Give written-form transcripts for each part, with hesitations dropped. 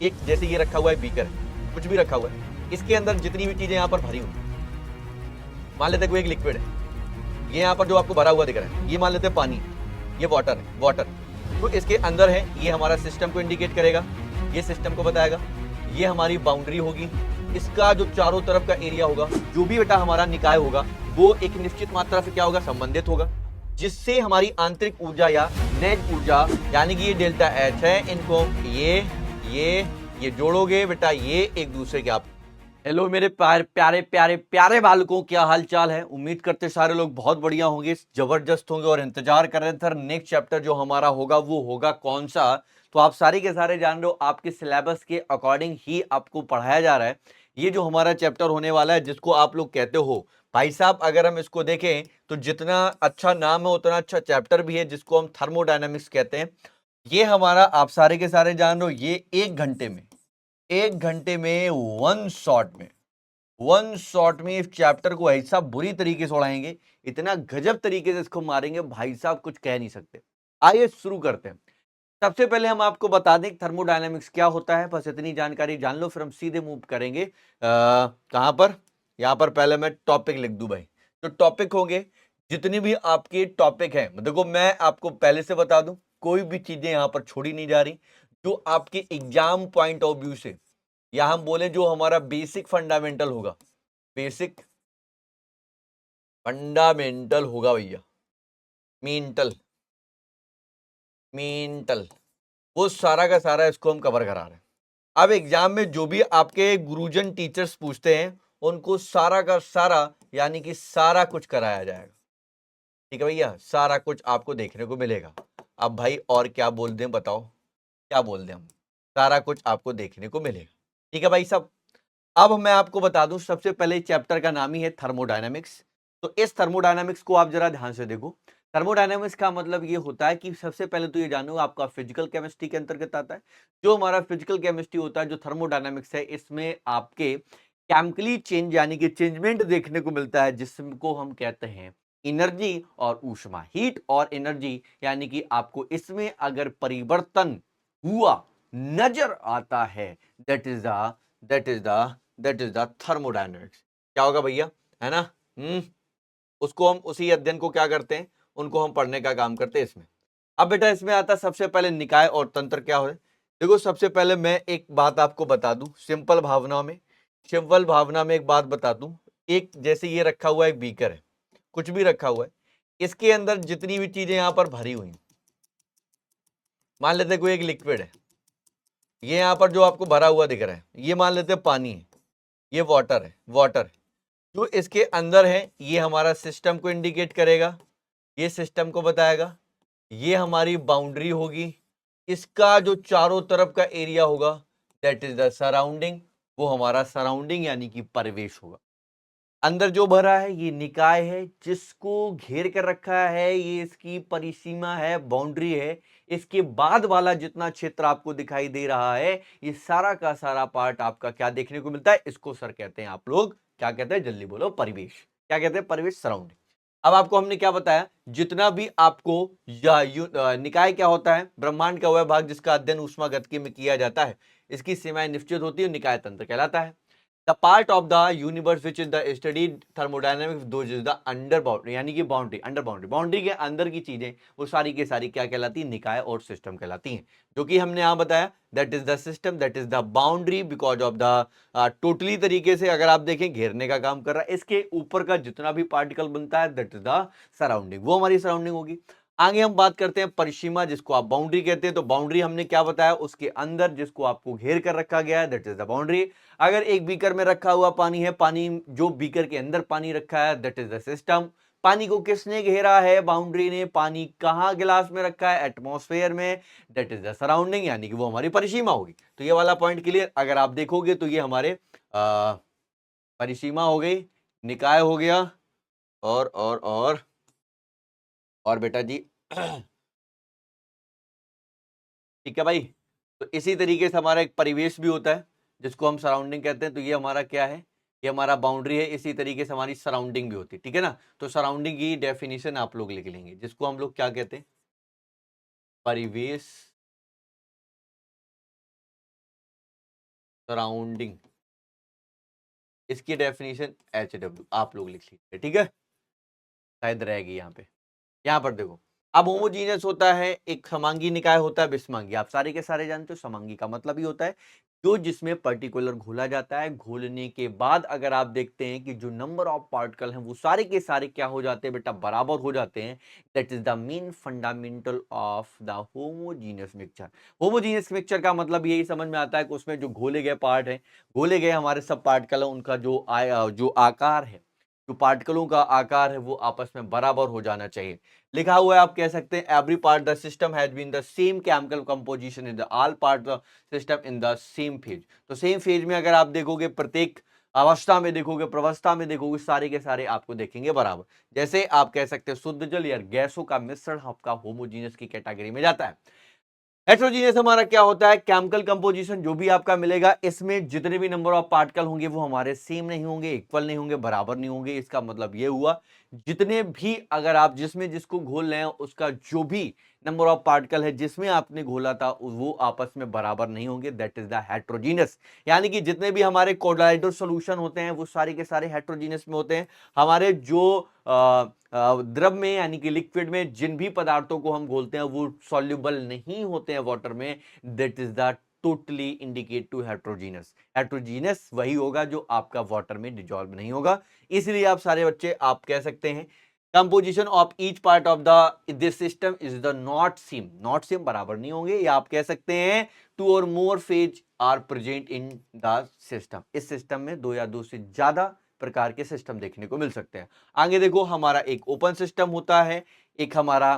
एक जैसे ये रखा हुआ है बीकर है, कुछ भी रखा हुआ है, इसके अंदर जितनी भी चीजें यहाँ पर भरी हुई, मान लेते हैं कोई एक लिक्विड है, ये यहाँ पर जो आपको भरा हुआ दिख रहा है, ये मान लेते हैं पानी है, ये वाटर है, वाटर तो इसके अंदर है, ये हमारा सिस्टम को इंडिकेट करेगा, ये सिस्टम को बताएगा, ये हमारी बाउंड्री होगी, इसका जो चारों तरफ का एरिया होगा, जो भी बेटा हमारा निकाय होगा, वो एक निश्चित मात्रा से क्या होगा, संबंधित होगा, जिससे हमारी आंतरिक ऊर्जा या नेट ऊर्जा यानी कि ये डेल्टा एच है, इनको ये जोड़ोगे बेटा, ये एक दूसरे के आप। हेलो मेरे प्यारे प्यारे प्यारे प्यारे बालकों, क्या हाल चाल है। उम्मीद करते सारे लोग बहुत बढ़िया होंगे, जबरदस्त होंगे और इंतजार कर रहे थे नेक्स्ट चैप्टर जो हमारा होगा वो होगा कौन सा। तो आप सारे के सारे जान रहे हो, आपके सिलेबस के अकॉर्डिंग ही आपको पढ़ाया जा रहा है। ये जो हमारा चैप्टर होने वाला है, जिसको आप लोग कहते हो भाई साहब, अगर हम इसको देखें तो जितना अच्छा नाम है उतना अच्छा चैप्टर भी है, जिसको हम थर्मोडायनामिक्स कहते हैं। ये हमारा आप सारे के सारे जान रहे हो, ये 1 घंटे में 1 शॉट में इस चैप्टर को ऐसा बुरी तरीके से उड़ाएंगे, इतना गजब तरीके से इसको मारेंगे भाई साहब, कुछ कह नहीं सकते। आइए शुरू करते हैं। सबसे पहले हम आपको बता दें थर्मोडायनामिक्स क्या होता है, बस इतनी जानकारी जान लो, फिर हम सीधे मूव करेंगे कहां पर। यहां पर पहले मैं टॉपिक लिख दूं भाई, तो टॉपिक होंगे जितनी भी आपके टॉपिक है। देखो मैं आपको पहले से बता दूं, कोई भी चीजें यहां पर छोड़ी नहीं जा रही, जो आपके एग्जाम पॉइंट ऑफ व्यू से, या हम बोले जो हमारा बेसिक फंडामेंटल होगा, बेसिक फंडामेंटल होगा भैया, मेंटल मेंटल, वो सारा का सारा इसको हम कवर करा रहे हैं। अब एग्जाम में जो भी आपके गुरुजन टीचर्स पूछते हैं, उनको सारा का सारा यानी कि सारा कुछ कराया जाएगा। ठीक है भैया, सारा कुछ आपको देखने को मिलेगा। अब भाई और क्या बोल दें, बताओ क्या बोल दें हम, सारा कुछ आपको देखने को मिलेगा। ठीक है भाई साहब। अब मैं आपको बता दूं, सबसे पहले चैप्टर का नाम ही है थर्मोडायनामिक्स। तो इस थर्मोडायनामिक्स को आप जरा ध्यान से देखो। थर्मोडायनामिक्स का मतलब ये होता है कि सबसे पहले तो ये जानो, आपका फिजिकल केमिस्ट्री के अंतर्गत आता है। जो हमारा फिजिकल केमिस्ट्री होता है, जो थर्मोडायनामिक्स है, इसमें आपके केमिकली चेंज यानी कि चेंजमेंट देखने को मिलता है, जिसको हम कहते हैं एनर्जी और ऊष्मा, हीट और एनर्जी, यानी कि आपको इसमें अगर परिवर्तन हुआ नजर आता है, that is the that is the that is the thermodynamics. क्या होगा भैया, है ना। उसको हम उसी अध्ययन को क्या करते हैं, उनको हम पढ़ने का काम करते हैं इसमें। अब बेटा इसमें आता है सबसे पहले निकाय और तंत्र क्या हो। देखो सबसे पहले मैं एक बात आपको बता दूं, सिंपल भावना में एक बात बता दूं। एक जैसे ये रखा हुआ एक बीकर है, कुछ भी रखा हुआ है, इसके अंदर जितनी भी चीजें यहां पर भरी हुई, मान लेते हैं कोई एक लिक्विड है, ये यहां पर जो आपको भरा हुआ दिख रहा है, ये मान लेते हैं पानी है, ये वाटर जो इसके अंदर है, ये हमारा सिस्टम को इंडिकेट करेगा, ये सिस्टम को बताएगा, ये हमारी बाउंड्री होगी, इसका जो चारों तरफ का एरिया होगा, दैट इज द सराउंडिंग, वो हमारा सराउंडिंग यानी कि परिवेश होगा। अंदर जो भरा है ये निकाय है, जिसको घेर कर रखा है, ये इसकी परिसीमा है, बाउंड्री है। इसके बाद वाला जितना क्षेत्र आपको दिखाई दे रहा है, ये सारा का सारा पार्ट आपका क्या देखने को मिलता है, इसको सर कहते हैं, आप लोग क्या कहते हैं, जल्दी बोलो, परिवेश। क्या कहते हैं, परिवेश, सराउंडिंग। अब आपको हमने क्या बताया, जितना भी आपको निकाय क्या होता है, ब्रह्मांड का वह भाग जिसका अध्ययन ऊष्मागतिकी में किया जाता है, इसकी सीमाएं निश्चित होती है, निकाय तंत्र कहलाता है। The part of the universe which is the studied thermodynamics दो इज द अंडर बाउंड्री, यानी कि बाउंड्री, अंडर बाउंड्री, बाउंड्री के अंदर की चीजें, वो सारी की सारी क्या कहलाती है, निकाय और सिस्टम कहलाती हैं। जो कि हमने यहां बताया, that is the system, that is the boundary, because of the totally तरीके से अगर आप देखें घेरने का काम कर रहा है, इसके ऊपर का जितना भी पार्टिकल बनता है, दैट इज द सराउंडिंग, वो हमारी सराउंडिंग होगी। आगे हम बात करते हैं परिसीमा, जिसको आप बाउंड्री कहते हैं। तो बाउंड्री हमने क्या बताया, उसके अंदर जिसको आपको घेर कर रखा गया है, दैट इज द बाउंड्री। अगर एक बीकर में रखा हुआ पानी है, पानी जो बीकर के अंदर पानी रखा है, दैट इज द सिस्टम। पानी को किसने घेरा है, बाउंड्री ने। पानी कहां गिलास में रखा है, एटमॉस्फेयर में, दैट इज द सराउंडिंग, यानी कि वो हमारी परिसीमा होगी। तो ये वाला पॉइंट क्लियर। अगर आप देखोगे तो ये हमारे परिसीमा हो गई, निकाय हो गया, और बेटा जी ठीक है भाई। तो इसी तरीके से हमारा एक परिवेश भी होता है, जिसको हम सराउंडिंग कहते हैं। तो ये हमारा क्या है, ये हमारा बाउंड्री है। इसी तरीके से हमारी सराउंडिंग भी होती है, ठीक है ना। तो सराउंडिंग की डेफिनेशन आप लोग लिख लेंगे, जिसको हम लोग क्या कहते हैं, परिवेश सराउंडिंग, इसकी डेफिनेशन HW आप लोग लिख लीजिए, ठीक है, शायद रहेगी यहाँ पे। यहाँ पर देखो, अब होमोजीनियस होता है, एक समांगी निकाय होता है, विषमांगी। आप सारे के सारे जानते हो समांगी का मतलब ही होता है जो जिसमें पर्टिकुलर घोला जाता है, घोलने के बाद अगर आप देखते हैं कि जो नंबर ऑफ पार्टिकल हैं वो सारे के सारे क्या हो जाते हैं बेटा, बराबर हो जाते हैं। That is the main fundamental of the homogeneous mixture. Homogeneous mixture का मतलब यही समझ में आता है कि उसमें जो घोले गए पार्ट है, घोले गए हमारे सब पार्टिकल है, उनका जो आकार है, जो पार्टिकलों का आकार है वो आपस में बराबर हो जाना चाहिए। लिखा हुआ है, आप कह सकते हैं every part the system has been the same chemical composition in the all part the system in the same phase. तो सेम फेज में अगर आप देखोगे, प्रत्येक अवस्था में देखोगे, प्रवस्था में देखोगे, सारे के सारे आपको देखेंगे बराबर। जैसे आप कह सकते हैं शुद्ध जल या गैसों का मिश्रण आपका होमोजीनियस की कैटेगरी में जाता है। हेट्रोजीनियस हमारा क्या होता है, केमिकल कंपोजिशन जो भी आपका मिलेगा, इसमें जितने भी नंबर ऑफ पार्टिकल होंगे वो हमारे सेम नहीं होंगे, इक्वल नहीं होंगे, बराबर नहीं होंगे। इसका मतलब ये हुआ जितने भी अगर आप जिसमें जिसको घोल रहे हैं उसका जो भी नंबर ऑफ पार्टिकल है जिसमें आपने घोला था वो आपस में बराबर नहीं होंगे। That is the heterogeneous. यानी कि जितने भी हमारे कोलाइडल सॉल्यूशन होते हैं वो सारे के सारे हेट्रोजीनियस में होते हैं। हमारे जो द्रव में यानी कि लिक्विड में जिन भी पदार्थों को हम घोलते हैं वो सॉल्युबल नहीं होते हैं वाटर में। That is the totally indicate to heterogeneous. Heterogeneous वही होगा जो आपका वाटर में डिजॉल्व नहीं होगा। इसलिए आप सारे बच्चे आप कह सकते हैं composition of each part of the this system is the not same. Not same बराबर नहीं होंगे, या आप कह सकते हैं two or more phase are present in the system. इस सिस्टम में दो या दो से ज्यादा प्रकार के सिस्टम देखने को मिल सकते हैं। आगे देखो, हमारा एक ओपन सिस्टम होता है, एक हमारा,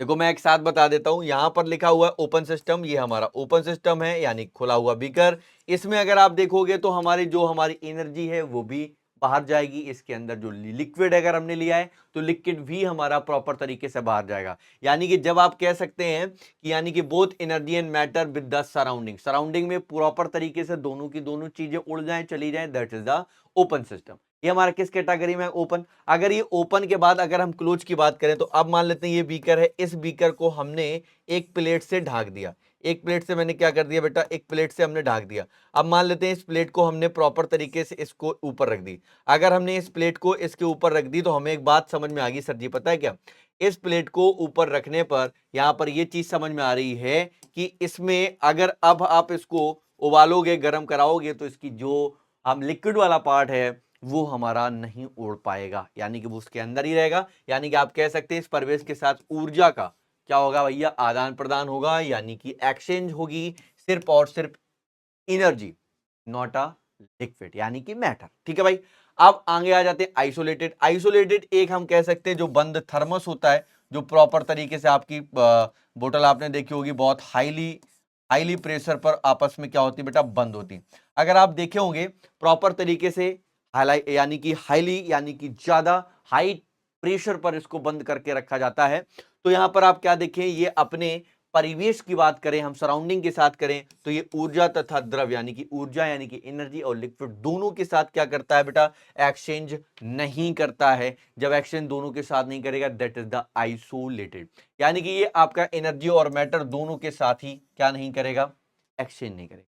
देखो मैं एक साथ बता देता हूं, यहां पर लिखा हुआ है ओपन सिस्टम, ये हमारा ओपन सिस्टम है यानी खुला हुआ बीकर। इसमें अगर आप देखोगे तो हमारी एनर्जी है वो भी बाहर जाएगी। इसके अंदर जो लिक्विड अगर हमने लिया है तो लिक्विड भी हमारा प्रॉपर तरीके से बाहर जाएगा। यानी कि जब आप कह सकते हैं कि यानी कि both energy and matter with the surrounding, surrounding में प्रॉपर तरीके से दोनों की दोनों चीजें उड़ जाएं, चली जाएं, that is the open system. ये हमारा किस कैटेगरी में, ओपन। अगर ये ओपन के बाद अगर हम क्लोज की बात करें तो अब मान लेते हैं ये बीकर है, इस बीकर को हमने एक प्लेट से ढक दिया। एक प्लेट से मैंने क्या कर दिया बेटा, एक प्लेट से हमने ढक दिया। अब मान लेते हैं इस प्लेट को हमने प्रॉपर तरीके से इसको ऊपर रख दी। अगर हमने इस प्लेट को इसके ऊपर रख दी तो हमें एक बात समझ में आ गई सर जी, पता है क्या, इस प्लेट को ऊपर रखने पर यहां पर यह चीज समझ में आ रही है कि इसमें अगर अब आप इसको उबालोगे, गर्म कराओगे तो इसकी जो हम लिक्विड वाला पार्ट है वो हमारा नहीं उड़ पाएगा, यानी कि वो उसके अंदर ही रहेगा। यानी कि आप कह सकते हैं इस परिवेश के साथ ऊर्जा का क्या होगा भैया, आदान प्रदान होगा, यानी कि एक्सचेंज होगी, सिर्फ और सिर्फ एनर्जी, नॉट अ लिक्विड यानी कि मैटर। ठीक है भाई। अब आगे आ जाते हैं आइसोलेटेड। आइसोलेटेड एक हम कह सकते हैं जो बंद थर्मस होता है, जो प्रॉपर तरीके से आपकी बोतल आपने देखी होगी बहुत हाईली प्रेशर पर आपस में क्या होती है बेटा, बंद होती। अगर आप देखे होंगे प्रॉपर तरीके से यानी कि हाईली यानी कि ज्यादा हाई प्रेशर पर इसको बंद करके रखा जाता है। तो यहां पर आप क्या देखें, ये अपने परिवेश की बात करें, हम सराउंडिंग के साथ करें तो ये ऊर्जा तथा द्रव यानी कि ऊर्जा यानी कि एनर्जी और लिक्विड दोनों के साथ क्या करता है बेटा, एक्सचेंज नहीं करता है। जब एक्सचेंज दोनों के साथ नहीं करेगा दैट इज द आइसोलेटेड। यानी कि ये आपका एनर्जी और मैटर दोनों के साथ ही क्या नहीं करेगा, एक्सचेंज नहीं करेगा।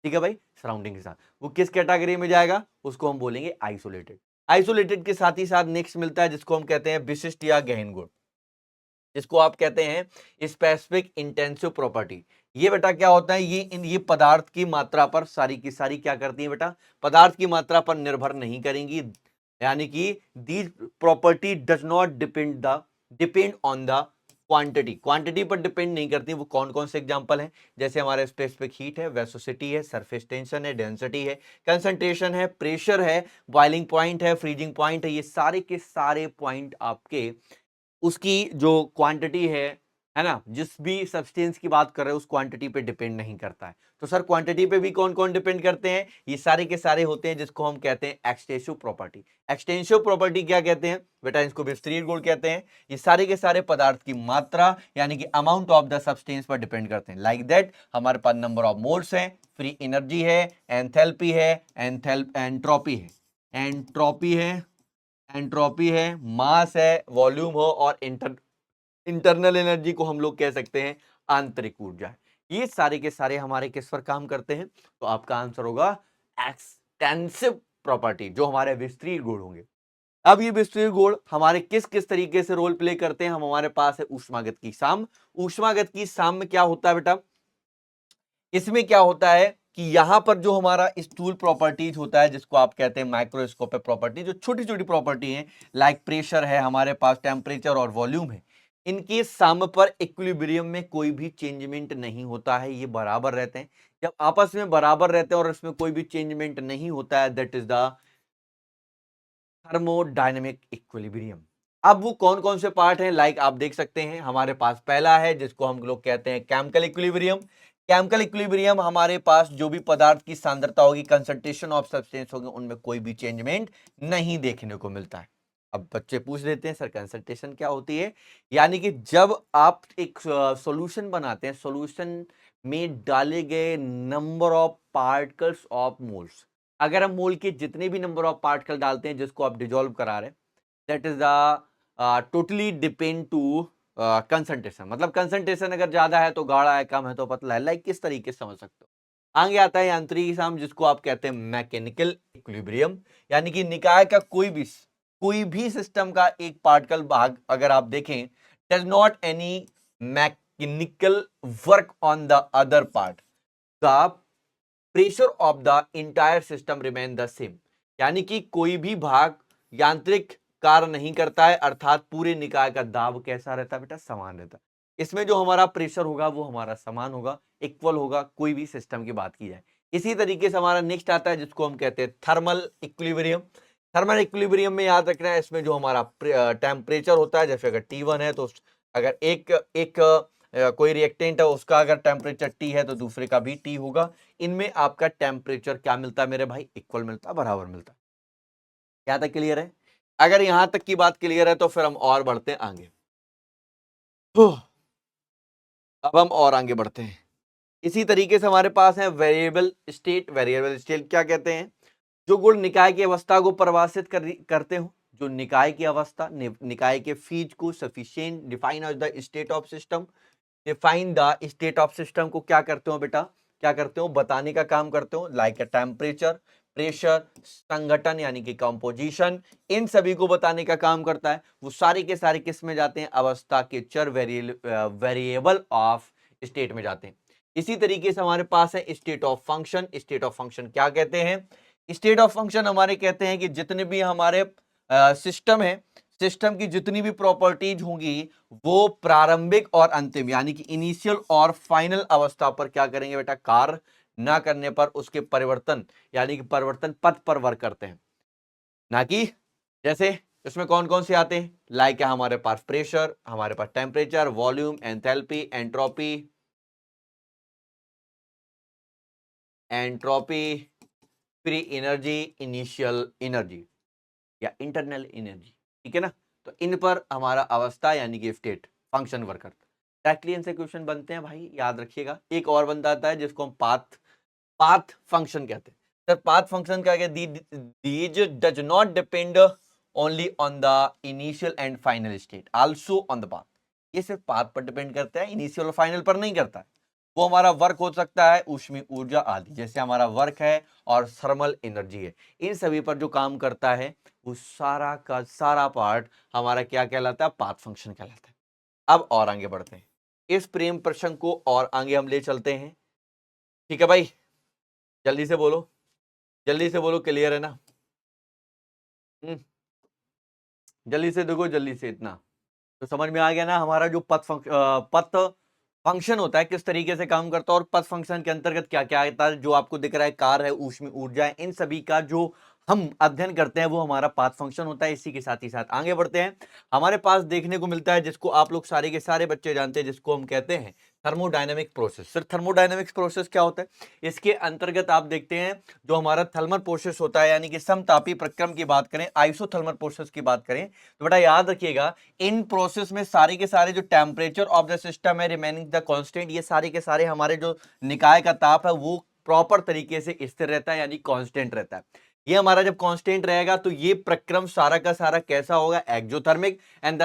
ठीक है भाई, सराउंडिंग के साथ वो किस कैटेगरी में जाएगा, उसको हम बोलेंगे आइसोलेटेड। आइसोलेटेड के साथ ही साथ नेक्स्ट मिलता है जिसको हम कहते हैं विशिष्ट या गहन गुण, जिसको आप कहते हैं स्पेसिफिक इंटेंसिव प्रॉपर्टी। ये बेटा क्या होता है, ये पदार्थ की मात्रा पर सारी की सारी क्या करती है बेटा, पदार्थ की मात्रा पर निर्भर नहीं करेंगी। यानी कि these property does not depend on the quantity, quantity पर डिपेंड नहीं करती। वो कौन कौन से एग्जांपल हैं, जैसे हमारे स्पेसिफिक हीट है, वेलोसिटी है, सरफेस टेंशन है, डेंसिटी है, कंसंट्रेशन है, प्रेशर है, बॉइलिंग पॉइंट है, फ्रीजिंग पॉइंट है। ये सारे के सारे पॉइंट आपके उसकी जो क्वांटिटी है ना, जिस भी सब्सटेंस की बात कर रहे हैं उस क्वांटिटी पे डिपेंड नहीं करता है। तो सर क्वांटिटी पे भी कौन कौन डिपेंड करते हैं, ये सारे के सारे होते हैं जिसको हम कहते हैं एक्सटेंसिव प्रॉपर्टी। एक्सटेंसिव प्रॉपर्टी क्या कहते हैं बेटा, इसको विस्तृत गुण कहते हैं। ये सारे के सारे पदार्थ की मात्रा यानी कि अमाउंट ऑफ द सब्सटेंस पर डिपेंड करते हैं। लाइक दैट हमारे पास नंबर ऑफ मोल्स है, फ्री एनर्जी है, एंथैल्पी है, एंट्रोपी है, मास है, वॉल्यूम हो, और इंटरनल एनर्जी को हम लोग कह सकते हैं आंतरिक ऊर्जा है। ये सारे के सारे हमारे किस पर काम करते हैं? तो आपका आंसर होगा एक्सटेंसिव प्रॉपर्टी, जो हमारे विस्तृत गुण होंगे। अब ये विस्तृत गुण हमारे किस किस तरीके से रोल प्ले करते हैं? हम हमारे पास है ऊष्मागत की साम। ऊष्मागत की साम में क्या होता है बेटा? इसमें क्या होता है कि यहां पर जो हमारा स्थूल प्रॉपर्टीज होता है, जिसको आप कहते हैं माइक्रोस्कोपिक प्रॉपर्टी, जो छोटी छोटी प्रॉपर्टी हैं, लाइक प्रेशर है हमारे पास, टेम्परेचर और वॉल्यूम है, इनके सम पर इक्विलिब्रियम में कोई भी चेंजमेंट नहीं होता है, ये बराबर रहते हैं। जब आपस में बराबर रहते हैं और इसमें कोई भी चेंजमेंट नहीं होता है, that is the thermodynamic equilibrium. अब वो कौन कौन से पार्ट हैं, लाइक आप देख सकते हैं हमारे पास पहला है जिसको हम लोग कहते हैं केमिकल इक्विलिब्रियम। केमिकल इक्विलिब्रियम हमारे पास जो भी पदार्थ की सांद्रता होगी, कंसंट्रेशन ऑफ सब्सटेंस होगी, उनमें कोई भी चेंजमेंट नहीं देखने को मिलता है। अब बच्चे पूछ देते हैं सर कंसंट्रेशन क्या होती है? यानी कि जब आप एक सॉल्यूशन बनाते हैं, सॉल्यूशन में डाले गए number of particles of moles, अगर हम मोल के जितने भी नंबर ऑफ पार्टिकल डालते हैं जिसको आप डिजोल्व करा रहे हैं, that is the totally depend to concentration. मतलब कंसंट्रेशन अगर ज्यादा है तो गाढ़ा है, कम है तो पतला है, लाइक किस तरीके से समझ सकते हो। आगे आता है यांत्रिकी साम, जिसको आप कहते हैं मैकेनिकल इक्विलिब्रियम। यानी कि निकाय का कोई भी सिस्टम का एक पार्टिकल भाग अगर आप देखें, does not any mechanical work on the other part, the pressure of the entire system remain the same. यानी कि कोई भी भाग यांत्रिक कार्य नहीं करता है, अर्थात पूरे निकाय का दाब कैसा रहता है बेटा? समान रहता है। इसमें जो हमारा प्रेशर होगा वो हमारा समान होगा, इक्वल होगा, कोई भी सिस्टम की बात की जाए। इसी तरीके से हमारा नेक्स्ट आता है जिसको हम कहते हैं थर्मल इक्विलिब्रियम। थर्मल इक्विलिब्रियम में याद रखना है, इसमें जो हमारा टेम्परेचर होता है, जैसे अगर T1 है तो अगर एक एक कोई रिएक्टेंट है उसका अगर टेम्परेचर T है तो दूसरे का भी T होगा। इनमें आपका टेम्परेचर क्या मिलता है मेरे भाई? इक्वल मिलता है, बराबर मिलता है। क्या तक क्लियर है? अगर यहां तक की बात क्लियर है तो फिर हम और बढ़ते हैं आगे। अब हम और आगे बढ़ते हैं। इसी तरीके से हमारे पास है वेरिएबल स्टेट। वेरिएबल स्टेट क्या कहते हैं? जो गुण निकाय की अवस्था को परिभाषित करते हो, जो निकाय की अवस्था, निकाय के फीज को sufficient define as the state of system. Define the state of system को क्या करते हो बेटा? क्या करते हो? बताने का काम करते हो, लाइक टेम्परेचर, प्रेशर, संगठन यानी कि कंपोजिशन, इन सभी को बताने का काम करता है। वो सारे के सारे किस में जाते हैं? अवस्था के चर, वेरिएबल ऑफ स्टेट में जाते हैं। इसी तरीके से हमारे पास है state of function. State of function क्या कहते हैं? स्टेट ऑफ फंक्शन हमारे कहते हैं कि जितने भी हमारे सिस्टम है, सिस्टम की जितनी भी प्रॉपर्टीज होंगी वो प्रारंभिक और अंतिम यानी कि इनिशियल और फाइनल अवस्था पर क्या करेंगे बेटा? कार्य ना करने पर उसके परिवर्तन यानी कि परिवर्तन पथ पर वर्क करते हैं। ना कि जैसे इसमें कौन कौन से आते हैं, लाइक है हमारे पास प्रेशर, हमारे पास temperature, volume, enthalpy, entropy, entropy, free energy, initial energy या इंटरनल एनर्जी। ठीक है ना? तो इन पर हमारा अवस्था यानी कि स्टेट फंक्शन वर्क करता है। डायरेक्टली इनसे क्वेश्चन बनते हैं भाई, याद रखिएगा। एक और बनता आता है जिसको हम पाथ पाथ फंक्शन कहते हैं। सर पाथ फंक्शन क्या है? These does not depend only on the initial and final state, also on the path. ये सिर्फ पाथ पर डिपेंड करता है, इनिशियल और फाइनल पर नहीं करता है। वो हमारा वर्क हो सकता है ऊष्मीय ऊर्जा आदि, जैसे हमारा वर्क है और थर्मल एनर्जी है, इन सभी पर जो काम करता है वो सारा का सारा पार्ट हमारा क्या कहलाता है? पाथ फंक्शन कहलाता है। अब और आगे बढ़ते हैं, इस प्रेम प्रसंग को और आगे हम ले चलते हैं। ठीक है भाई, जल्दी से बोलो, जल्दी से बोलो, क्लियर है ना? जल्दी से देखो, जल्दी से, इतना तो समझ में आ गया ना? हमारा जो पथ फंक्शन होता है किस तरीके से काम करता है, और पथ फंक्शन के अंतर्गत क्या क्या आता है, जो आपको दिख रहा है कार्य है, ऊष्मीय ऊर्जा है, इन सभी का जो हम अध्ययन करते हैं वो हमारा पाथ फंक्शन होता है। इसी के साथ ही साथ आगे बढ़ते हैं, हमारे पास देखने को मिलता है जिसको आप लोग सारे के सारे बच्चे जानते हैं, जिसको हम कहते हैं thermodynamic process. Sir thermodynamics process क्या होता है? इसके अंतर्गत आप देखते हैं जो हमारा थर्मल प्रोसेस होता है, यानी कि समतापी प्रक्रम की बात करें, आइसोथर्मल प्रोसेस की बात करें, तो बेटा याद रखिएगा इन प्रोसेस में सारे के सारे जो टेम्परेचर ऑफ द सिस्टम है रिमेनिंग द कांस्टेंट, ये सारे के सारे हमारे जो निकाय का ताप है वो प्रॉपर तरीके से स्थिर रहता है, यानी कांस्टेंट रहता है। ये हमारा जब कांस्टेंट रहेगा तो ये प्रक्रम सारा का सारा कैसा होगा? एक्सोथर्मिक। एंड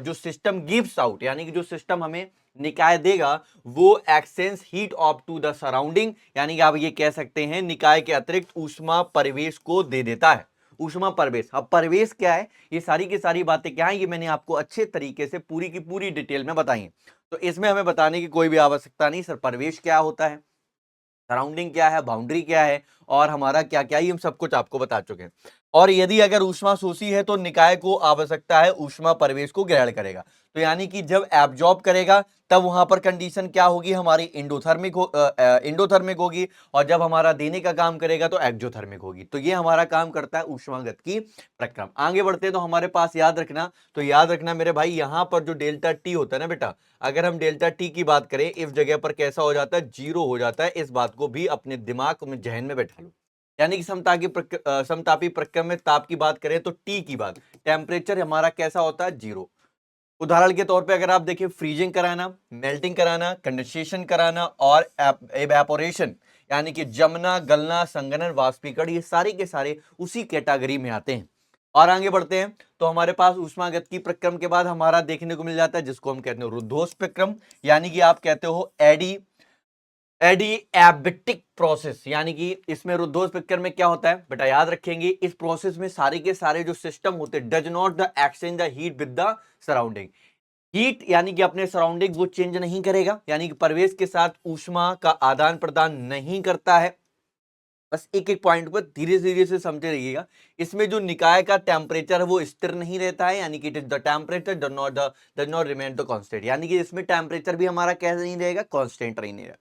जो सिस्टम गिव्स आउट, यानी कि जो सिस्टम हमें निकाय देगा वो exchange heat of to the surrounding, यानी कि आप ये कह सकते हैं निकाय के अतिरिक्त ऊष्मा परिवेश को दे देता है। ऊष्मा परिवेश, अब परिवेश क्या है, ये सारी की सारी बातें क्या है, ये मैंने आपको अच्छे तरीके से पूरी की पूरी डिटेल में बताई है, तो इसमें हमें बताने की कोई भी आवश्यकता नहीं। सर परिवेश क्या होता है, सराउंडिंग क्या है, बाउंड्री क्या है, और हमारा क्या क्या है, ये हम सब कुछ आपको बता चुके हैं। और यदि अगर ऊष्मा शोषी है तो निकाय को आवश्यकता है ऊष्मा परिवेश को ग्रहण करेगा, तो यानी कि जब एब्जॉर्ब करेगा तब वहां पर कंडीशन क्या होगी, हमारी इंडोथर्मिक होगी, और जब हमारा देने का काम करेगा तो एक्जोथर्मिक होगी। तो ये हमारा काम करता है ऊष्मागत की प्रक्रम। आगे बढ़ते हैं तो हमारे पास याद रखना मेरे भाई, यहां पर जो डेल्टा टी होता है ना बेटा, अगर हम डेल्टा टी की बात करें इस जगह पर कैसा हो जाता है, जीरो हो जाता है। इस बात को भी अपने दिमाग में जहन में बैठा लो। यानी कि समतापी प्रक्रम में ताप की बात करें तो टी की बात, टेम्परेचर हमारा कैसा होता है, जीरो। उदाहरण के तौर पे अगर आप देखें, फ्रीजिंग कराना, मेल्टिंग कराना, कंडेंसेशन कराना और एवेपोरेशन, यानी कि जमना, गलना, संघनन, वाष्पीकरण, ये सारे के सारे उसी कैटेगरी में आते हैं। और आगे बढ़ते हैं तो हमारे पास ऊष्मागत की प्रक्रम के बाद हमारा देखने को मिल जाता है जिसको हम कहते हैं रुद्धोष् प्रक्रम, यानी कि आप कहते हो एडिएबेटिक प्रोसेस। यानी कि इसमें रुद्धोष् प्रक्रम में क्या होता है बेटा, याद रखेंगे, इस प्रोसेस में सारे के सारे जो सिस्टम होते हैं does not the exchange the heat with the surrounding. Heat यानी कि अपने सराउंडिंग वो चेंज नहीं करेगा, यानी कि परिवेश के साथ ऊष्मा का आदान प्रदान नहीं करता है। बस एक एक पॉइंट पर धीरे धीरे से समझे रहिएगा। इसमें जो निकाय का टेम्परेचर है वो स्थिर नहीं रहता है, यानी कि it is the temperature does not remain the constant, यानी कि इसमें टेम्परेचर भी हमारा कैसे नहीं रहेगा, कांस्टेंट रहेगा।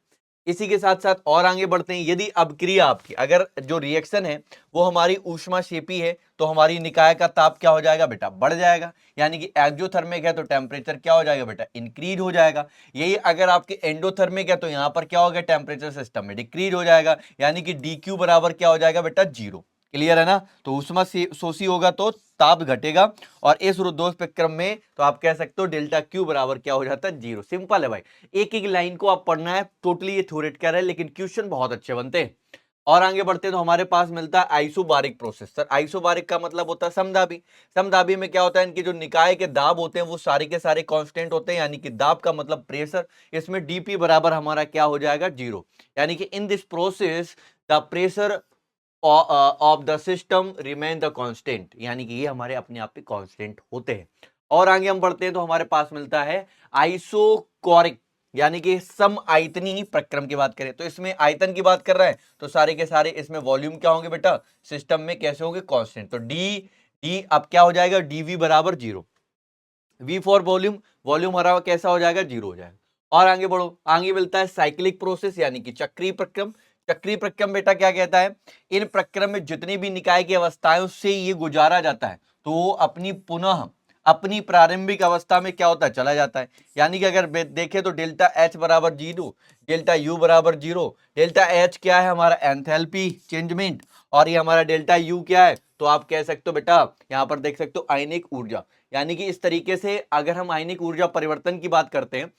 इसी के साथ साथ और आगे बढ़ते हैं, यदि अभिक्रिया आपकी अगर जो रिएक्शन है वो हमारी ऊष्मा शेपी है तो हमारी निकाय का ताप क्या हो जाएगा बेटा, बढ़ जाएगा। यानी कि एक्सोथर्मिक है तो टेम्परेचर क्या हो जाएगा बेटा, इंक्रीज हो जाएगा। यही अगर आपके एंडोथर्मिक है तो यहां पर क्या होगा, टेम्परेचर सिस्टम में डिक्रीज हो जाएगा, यानी कि डी क्यू बराबर क्या हो जाएगा बेटा, जीरो। क्लियर है ना, तो ऊष्मा शोषी होगा तो ताप घटेगा, और इस रुद्धोष् प्रक्रम में तो आप कह सकते हो डेल्टा क्यू बराबर क्या हो जाता है, जीरो। सिंपल है भाई, एक एक लाइन को आप पढ़ना है, टोटली ये थ्योरेटिकल है लेकिन क्वेश्चन बहुत अच्छे बनते हैं। और आगे बढ़ते हैं तो हमारे पास मिलता है आइसोबारिक प्रोसेस। सर आइसोबारिक का मतलब होता है समदाबी। समदाबी में क्या होता है, इनके जो निकाय के दाब होते हैं वो सारे के सारे कांस्टेंट होते हैं, यानी कि दाब का मतलब प्रेशर। इसमें डीपी बराबर हमारा क्या हो जाएगा, जीरो। यानी कि इन this process the pressure of the system remain the constant, यानी कि ये हमारे अपने आप पे कांस्टेंट होते हैं। और आगे हम बढ़ते हैं तो हमारे पास मिलता है आइसोकोरिक, यानी कि सम आयतनी प्रक्रम की बात करें तो इसमें आयतन की बात कर रहा है तो सारे के सारे इसमें वॉल्यूम क्या होंगे बेटा, सिस्टम में कैसे होंगे, कांस्टेंट। तो डी डी अब क्या हो जाएगा, डीवी बराबर zero. V for volume, volume हरा कैसा हो जाएगा, जीरो हो जाएगा। और आगे बढ़ो, आगे मिलता है साइक्लिक प्रोसेस, यानी कि चक्रीय प्रक्रम। चक्रीय प्रक्रम बेटा क्या कहता है, इन प्रक्रम में जितनी भी निकाय की अवस्थाओं से ये गुजारा जाता है तो वो अपनी प्रारंभिक अवस्था में क्या होता है, चला जाता है। यानी कि अगर देखें तो डेल्टा एच बराबर जीरो, डेल्टा यू बराबर जीरो। डेल्टा एच क्या है, हमारा एंथैल्पी चेंजमेंट, और ये हमारा डेल्टा यू क्या है, तो आप कह सकते हो बेटा, यहां पर देख सकते हो आयनिक ऊर्जा। यानी कि इस तरीके से अगर हम आयनिक ऊर्जा परिवर्तन की बात करते हैं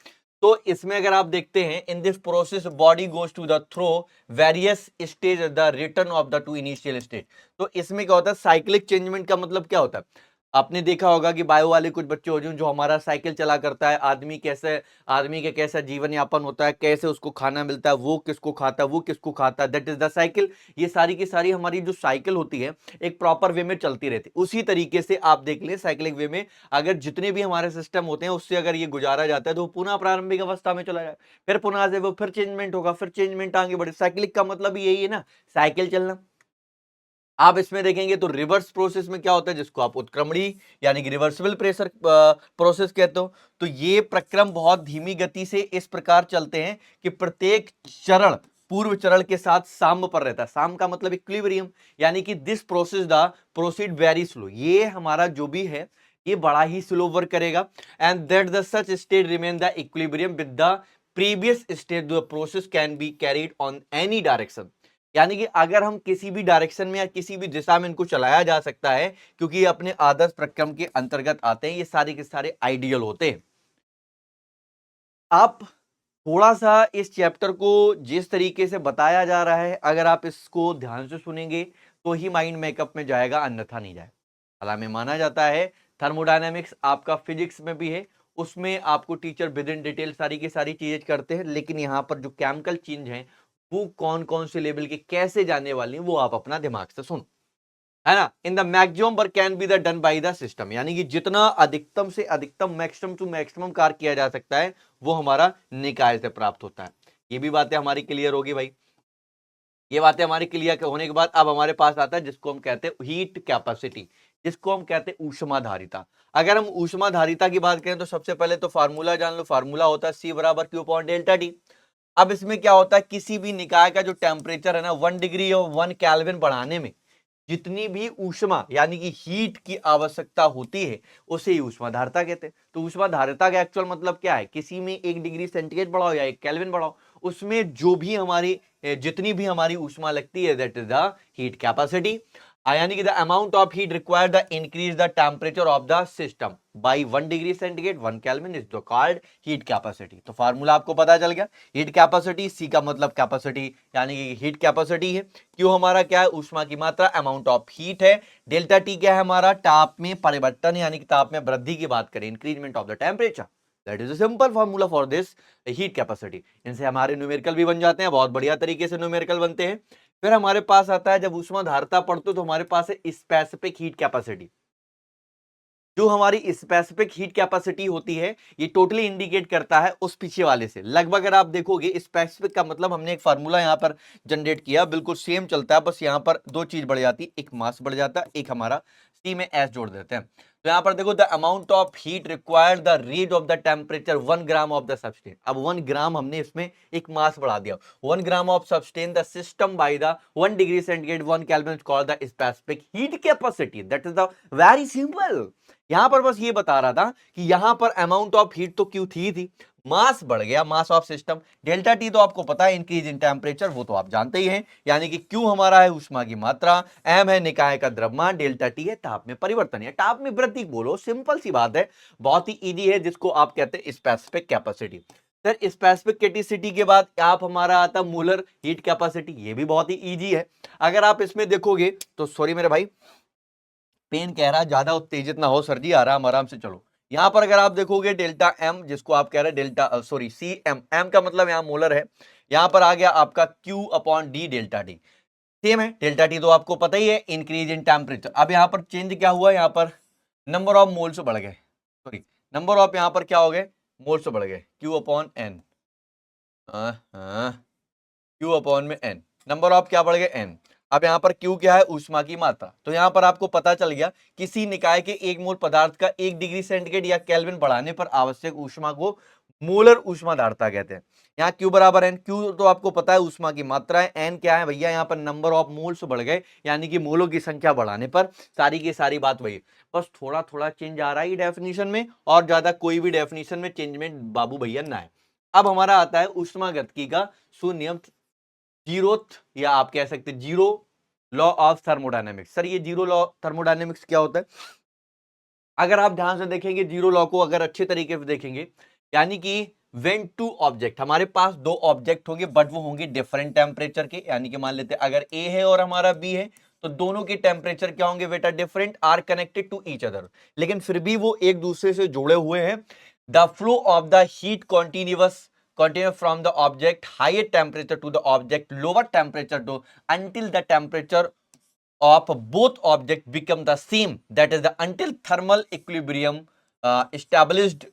तो इसमें अगर आप देखते हैं, in this process body goes to the through various stage the return of the to initial stage. तो इसमें क्या होता है, साइक्लिक चेंजमेंट का मतलब क्या होता है, आपने देखा होगा कि बायो वाले कुछ बच्चे हो जो हमारा साइकिल चला करता है, आदमी के कैसा जीवन यापन होता है, कैसे उसको खाना मिलता है, वो किसको खाता है, वो किसको खाता है, दैट इज द साइकिल। ये सारी की सारी हमारी जो साइकिल होती है एक प्रॉपर वे में चलती रहती है। उसी तरीके से आप देख लें साइक्लिक वे में अगर जितने भी हमारे सिस्टम होते हैं उससे अगर ये गुजारा जाता है तो पुनः प्रारंभिक अवस्था में चला जाए, फिर पुनः से वो फिर चेंजमेंट होगा, फिर चेंजमेंट आगे बढ़े। साइक्लिक का मतलब यही है ना, साइकिल चलना। आप इसमें देखेंगे तो रिवर्स प्रोसेस में क्या होता है, जिसको आप उत्क्रमणी यानी कि रिवर्सिबल प्रेशर प्रोसेस कहते हो, तो ये प्रक्रम बहुत धीमी गति से इस प्रकार चलते हैं कि प्रत्येक चरण पूर्व चरण के साथ साम्य पर रहता है। साम्य का मतलब इक्विलिब्रियम, यानी कि this process the proceed very slow, ये हमारा जो भी है ये बड़ा ही स्लो वर्क करेगा। And that the such state remain the equilibrium with the previous state, the process can be carried on any direction. यानी कि अगर हम किसी भी डायरेक्शन में या किसी भी दिशा में इनको चलाया जा सकता है, क्योंकि ये अपने आदर्श प्रक्रम के अंतर्गत आते हैं, ये सारे के सारे आइडियल होते हैं। आप थोड़ा सा इस चैप्टर को जिस तरीके से बताया जा रहा है, अगर आप इसको ध्यान से सुनेंगे तो ही माइंड मेकअप में जाएगा, अन्यथा नहीं जाएगा। हालांकि माना जाता है थर्मोडायनेमिक्स आपका फिजिक्स में भी है उसमें आपको टीचर विद इन डिटेल सारी की सारी चीजें करते हैं, लेकिन यहाँ पर जो केमिकल चेंज है वो कौन कौन से लेवल के कैसे जाने वाली है वो आप अपना दिमाग से सुनो, है ना। In the maximum work can be the done by the system, यानी कि जितना अधिकतम से अधिकतम मैक्सिमम टू मैक्सिमम कार्य किया जा सकता है वो हमारा निकाय से प्राप्त होता है। ये भी बातें हमारी क्लियर होगी भाई। ये बातें हमारी क्लियर होने के बाद अब हमारे पास आता है जिसको हम कहते हैं हीट कैपेसिटी, जिसको हम कहते हैं ऊष्माधारिता। अगर हम ऊष्माधारिता की बात करें तो सबसे पहले तो फार्मूला जान लो, फार्मूला होता है C बराबर Q अपॉन डेल्टा टी। अब इसमें क्या होता है, किसी भी निकाय का जो टेम्परेचर है ना 1 डिग्री और 1 केल्विन बढ़ाने में जितनी भी ऊष्मा यानी कि हीट की आवश्यकता होती है उसे ही ऊष्माधारिता कहते हैं। तो ऊष्माधारिता का एक्चुअल मतलब क्या है, किसी में 1 डिग्री सेंटीग्रेड बढ़ाओ या 1 केल्विन बढ़ाओ, उसमें जो भी हमारी जितनी भी हमारी ऊष्मा लगती है that is the heat capacity, यानी कि the amount of heat required the increase the temperature of the system by 1 degree centigrade 1 kelvin is called heat capacity. तो फार्मूला आपको पता चल गया, हीट कैपेसिटी, सी का मतलब कैपेसिटी यानी कि हीट कैपेसिटी है, क्यों हमारा क्या है ऊष्मा की मात्रा, अमाउंट ऑफ हीट है, डेल्टा टी क्या है हमारा ताप में परिवर्तन यानी कि ताप में वृद्धि की बात करें increment of the temperature, that is a simple formula for this heat capacity. इनसे हमारे न्यूमेरिकल भी बन जाते हैं, बहुत बढ़िया तरीके से न्यूमेरिकल बनते हैं। फिर हमारे पास आता है जब ऊष्माधारता पढ़ते तो हमारे पास है स्पेसिफिक हीट कैपेसिटी। जो हमारी स्पेसिफिक हीट कैपेसिटी होती है ये टोटली इंडिकेट करता है उस पीछे वाले से लगभग, अगर आप देखोगे स्पेसिफिक का मतलब हमने एक फार्मूला यहां पर जनरेट किया बिल्कुल सेम चलता है, बस यहां पर दो चीज बढ़ जाती, एक मास बढ़ जाता है, एक हमारा सी में एस जोड़ देते हैं। तो यहां पर देखो the amount of heat required the range of the temperature 1 gram of the substance. अब 1 ग्राम हमने इसमें एक मास बढ़ा दिया, 1 gram of substance the system by the 1 degree centigrade 1 kelvin called the specific heat capacity, that is the very simple. यहां पर बस ये बता रहा था कि यहां पर अमाउंट ऑफ हीट तो क्यू थी, मास बढ़ गया, mass of system, delta T तो आपको पता है इंक्रीज इन टेम्परेचर, वो तो आप जानते ही हैं, यानी कि क्यू हमारा है ऊष्मा की मात्रा, एम है निकाय का द्रव्यमान, डेल्टा टी है ताप में परिवर्तन या ताप में वृद्धि बोलो, सिंपल सी बात है, बहुत ही इजी है, जिसको आप कहते हैं specific capacity. Sir specific capacity के बाद आप हमारा आता मोलर हीट कैपेसिटी, ये भी बहुत ही इजी है। अगर आप इसमें देखोगे तो सॉरी मेरे भाई पेन कह रहा है ज्यादा उत्तेजित ना हो सर जी, आराम आराम से चलो। यहां पर अगर आप देखोगे डेल्टा एम जिसको आप कह रहे हैं delta sorry C M, M का मतलब यहां मोलर है, यहां पर आ गया आपका Q upon D delta D, same है, डेल्टा टी तो आपको पता ही है इंक्रीज इन टेम्परेचर। अब यहां पर चेंज क्या हुआ, यहां पर नंबर ऑफ मोल्स बढ़ गए, सॉरी नंबर ऑफ यहां पर क्या हो गए मोल्स बढ़ गए, Q upon N, Q upon में एन, नंबर ऑफ क्या बढ़ गए एन। अब यहां पर क्यू क्या है ऊष्मा की मात्रा, तो यहां पर आपको पता चल गया किसी निकाय के एक मोल पदार्थ का 1 डिग्री सेंटीग्रेड या केल्विन बढ़ाने पर आवश्यक ऊष्मा को मोलर ऊष्माधारता कहते हैं। यहाँ क्यू बराबर एन, क्यू तो आपको पता है ऊष्मा की मात्रा है, एन क्या है भैया यहाँ पर नंबर ऑफ मोल्स बढ़ गए यानी कि मोलों की संख्या बढ़ाने पर, सारी की सारी बात वही, बस थोड़ा थोड़ा चेंज आ रहा है डेफिनेशन में, और ज्यादा कोई भी डेफिनेशन में चेंजमेंट बाबू भैया ना है। अब हमारा आता है ऊष्मागतिकी का शून्य जीरोथ, या आप कह सकते zero law of thermodynamics. Sir ये जीरो लॉ थर्मोडायनेमिक्स क्या होता है, अगर आप ध्यान से देखेंगे जीरो लॉ को अगर अच्छे तरीके से देखेंगे, यानी कि व्हेन टू ऑब्जेक्ट, हमारे पास दो ऑब्जेक्ट होंगे बट वो होंगे डिफरेंट टेम्परेचर के, यानी कि मान लेते हैं अगर ए है और हमारा बी है तो दोनों के टेम्परेचर क्या होंगे बेटा different, are connected to each other, लेकिन फिर भी वो एक दूसरे से जुड़े हुए हैं। The flow of the heat continuous continue from the object higher temperature to the object lower temperature to until the temperature of both objects become the same, that is the until thermal equilibrium established